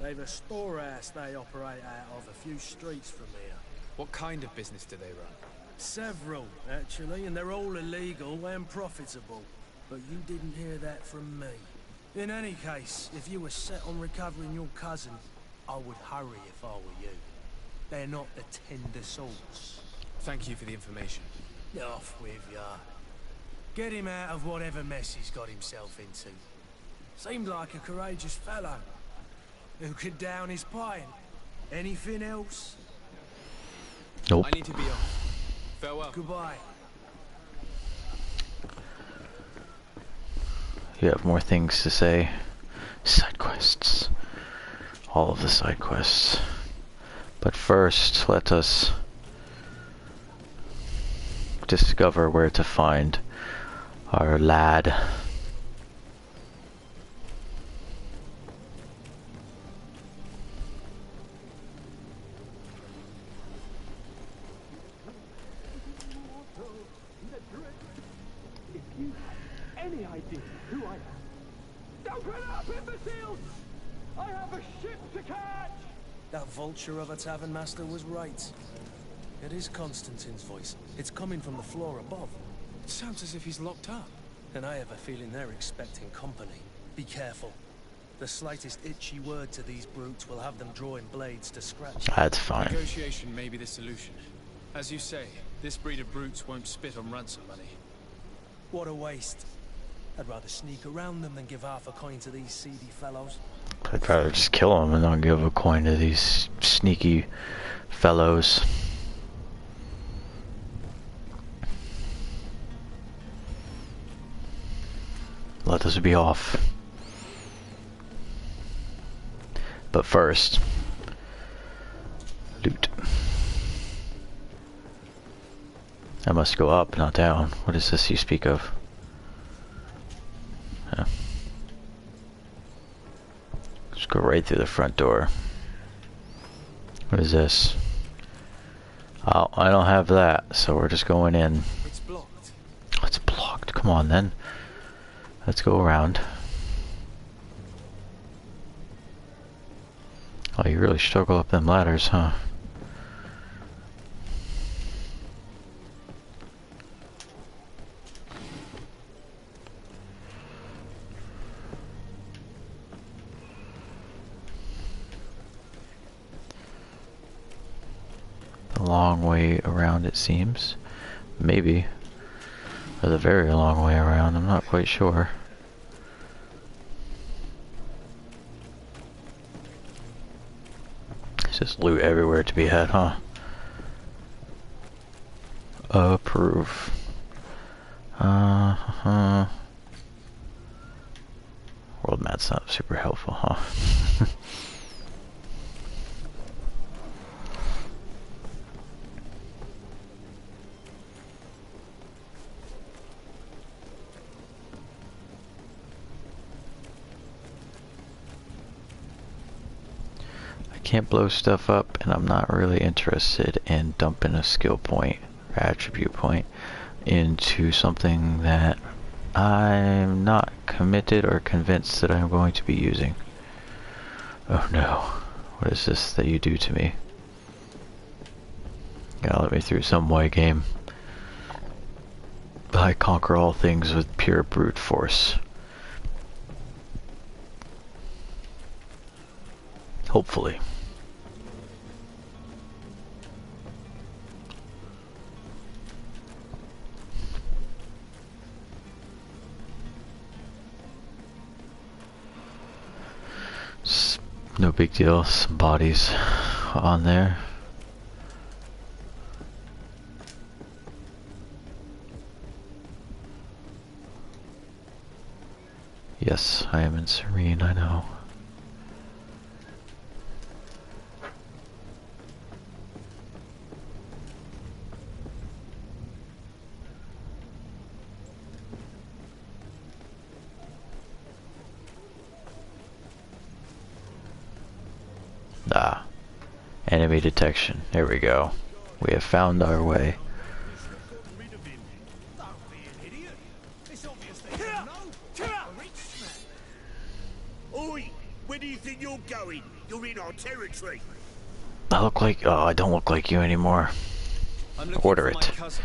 They've a storehouse they operate out of a few streets from here. What kind of business do they run? Several, actually, and they're all illegal and profitable. But you didn't hear that from me. In any case, if you were set on recovering your cousin, I would hurry if I were you. They're not the tender sorts. Thank you for the information. Off with ya. Get him out of whatever mess he's got himself into. Seemed like a courageous fellow. Who could down his pint. Anything else? Nope. I need to be off. Farewell. Goodbye. You have more things to say. Side quests. All of the side quests. But first, let us discover where to find our lad. Any idea who I am? Don't run up, imbeciles! I have a ship to catch! That vulture of a tavern master was right. It is Constantine's voice. It's coming from the floor above. It sounds as if he's locked up. And I have a feeling they're expecting company. Be careful. The slightest itchy word to these brutes will have them drawing blades to scratch. That's fine. Negotiation may be the solution. As you say, this breed of brutes won't spit on ransom money. What a waste. I'd rather sneak around them than give half a coin to these seedy fellows. I'd rather just kill them and not give a coin to these sneaky fellows. Let us be off. But first, loot. I must go up, not down. What is this you speak of? Yeah. Just go right through the front door. What is this? Oh, I don't have that, so we're just going in. It's blocked. Oh, it's blocked. Come on then. Let's go around. Oh, you really struggle up them ladders, huh? A long way around, it seems. Maybe. Or the very long way around, I'm not quite sure. There's just loot everywhere to be had, huh? Approve. World map's not super helpful, huh? Can't blow stuff up, and I'm not really interested in dumping a skill point or attribute point into something that I'm not committed or convinced that I'm going to be using. Oh no, what is this that you do to me? You gotta let me through some way, game. I conquer all things with pure brute force. Hopefully. No big deal, some bodies on there. Yes, I am in Serene, I know. Ah, enemy detection. There we go. We have found our way. Oi! Where do you think you're going? You're in our territory. I look like... Oh, I don't look like you anymore. I'm looking Order for it. my cousin,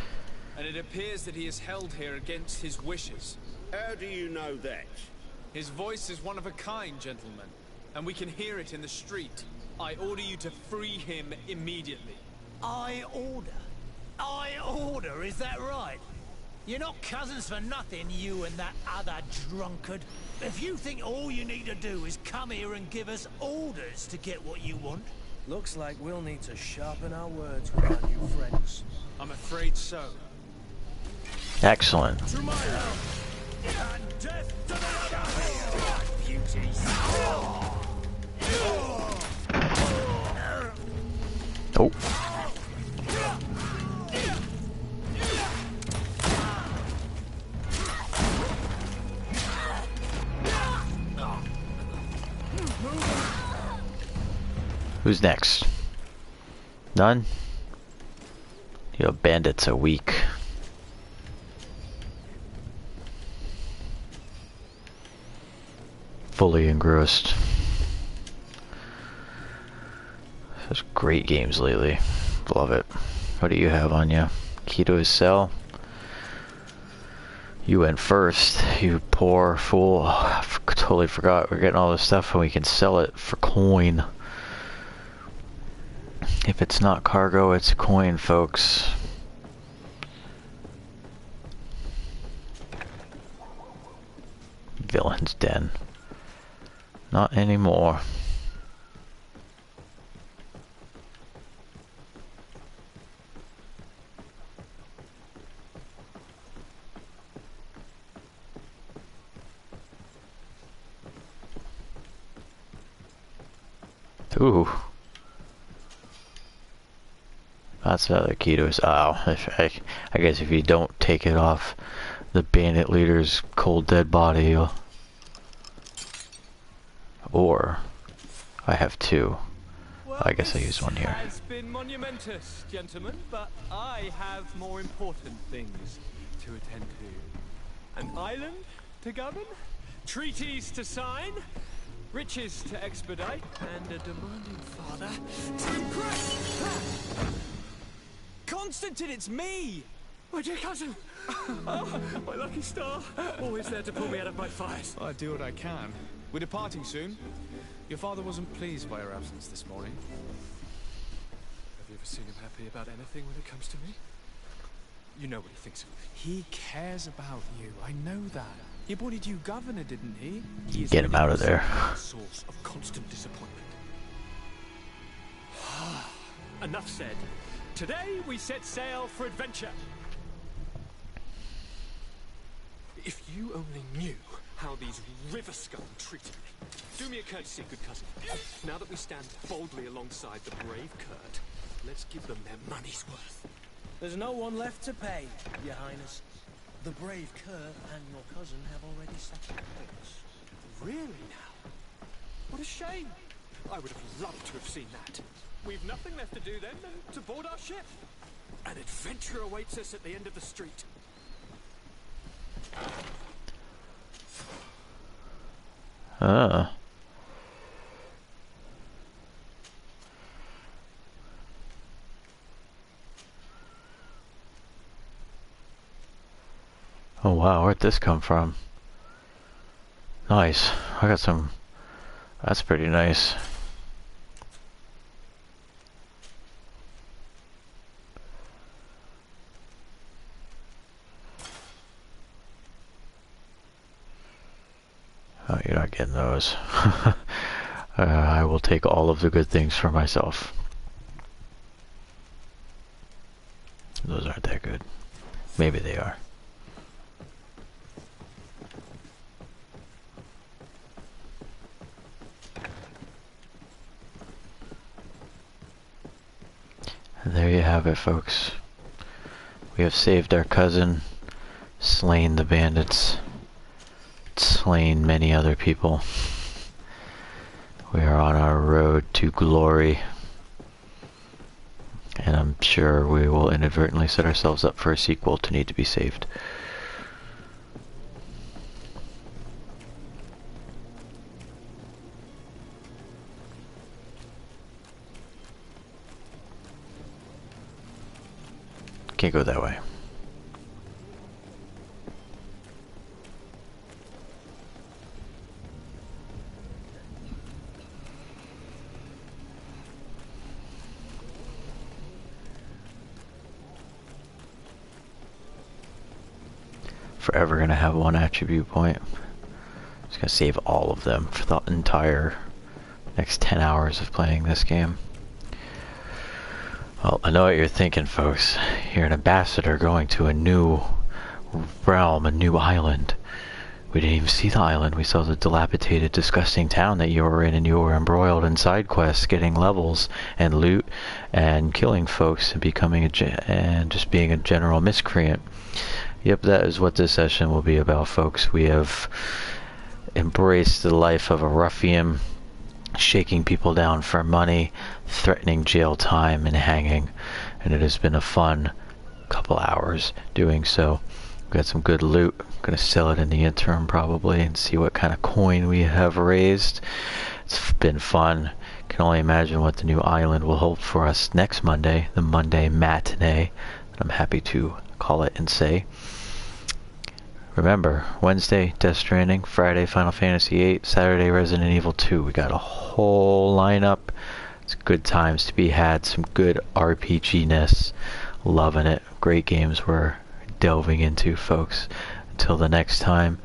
and it appears that he is held here against his wishes. How do you know that? His voice is one of a kind, gentlemen, and we can hear it in the street. I order you to free him immediately. I order, is that right? You're not cousins for nothing, you and that other drunkard. If you think all you need to do is come here and give us orders to get what you want... Looks like we'll need to sharpen our words with our new friends. I'm afraid so. Excellent. To my house! And death to the beauties! Oh. Who's next? None? Your bandits are weak. Fully engrossed. There's great games lately. Love it. What do you have on you? Key to his cell? You went first, you poor fool. Oh, I totally forgot. We're getting all this stuff and we can sell it for coin. If it's not cargo, it's coin, folks. Villain's Den. Not anymore. Ooh. That's another key to his... Oh, I guess if you don't take it off the bandit leader's cold dead body, you'll... Or... I have two. Well, I guess I use one here. Has been monumentous, gentlemen, but I have more important things to attend to. An island to govern, treaties to sign, riches to expedite, and a demanding father to impress. Constantine, it's me! My dear cousin! Oh, my lucky star! Always there to pull me out of my fires. I do what I can. We're departing soon. Your father wasn't pleased by your absence this morning. Have you ever seen him happy about anything when it comes to me? You know what he thinks of me. He cares about you. I know that. He appointed you governor, didn't he? Get him out of there. Source of constant disappointment. Enough said. Today we set sail for adventure. If you only knew how these river scum treated me. Do me a courtesy, good cousin. Now that we stand boldly alongside the brave Kurt, let's give them their money's worth. There's no one left to pay, Your Highness. The brave Kurt and your cousin have already settled points. Really now? What a shame. I would have loved to have seen that. We've nothing left to do then than to board our ship. An adventure awaits us at the end of the street. Ah. Oh wow, where'd this come from? Nice. I got some... That's pretty nice. Oh, you're not getting those. I will take all of the good things for myself. Those aren't that good. Maybe they are. And there you have it, folks. We have saved our cousin, slain the bandits, slain many other people. We are on our road to glory. And I'm sure we will inadvertently set ourselves up for a sequel to Need to Be Saved. Can't go that way. Forever gonna have one attribute point. Just gonna save all of them for the entire next 10 hours of playing this game. Well, I know what you're thinking, folks. You're an ambassador going to a new realm, a new island. We didn't even see the island. We saw the dilapidated, disgusting town that you were in, and you were embroiled in side quests, getting levels and loot, and killing folks, and becoming and just being a general miscreant. Yep, that is what this session will be about, folks. We have embraced the life of a ruffian, shaking people down for money, threatening jail time and hanging, and it has been a fun couple hours doing so. We got some good loot. Gonna sell it in the interim probably and see what kind of coin we have raised. It's been fun. Can only imagine what the new island will hold for us next Monday, the Monday matinee. I'm happy to call it and say. Remember, Wednesday, Death Stranding, Friday, Final Fantasy VIII, Saturday, Resident Evil 2. We got a whole lineup. It's good times to be had. Some good RPG-ness. Loving it. Great games we're delving into, folks. Until the next time,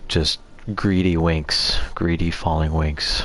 just greedy winks. Greedy falling winks.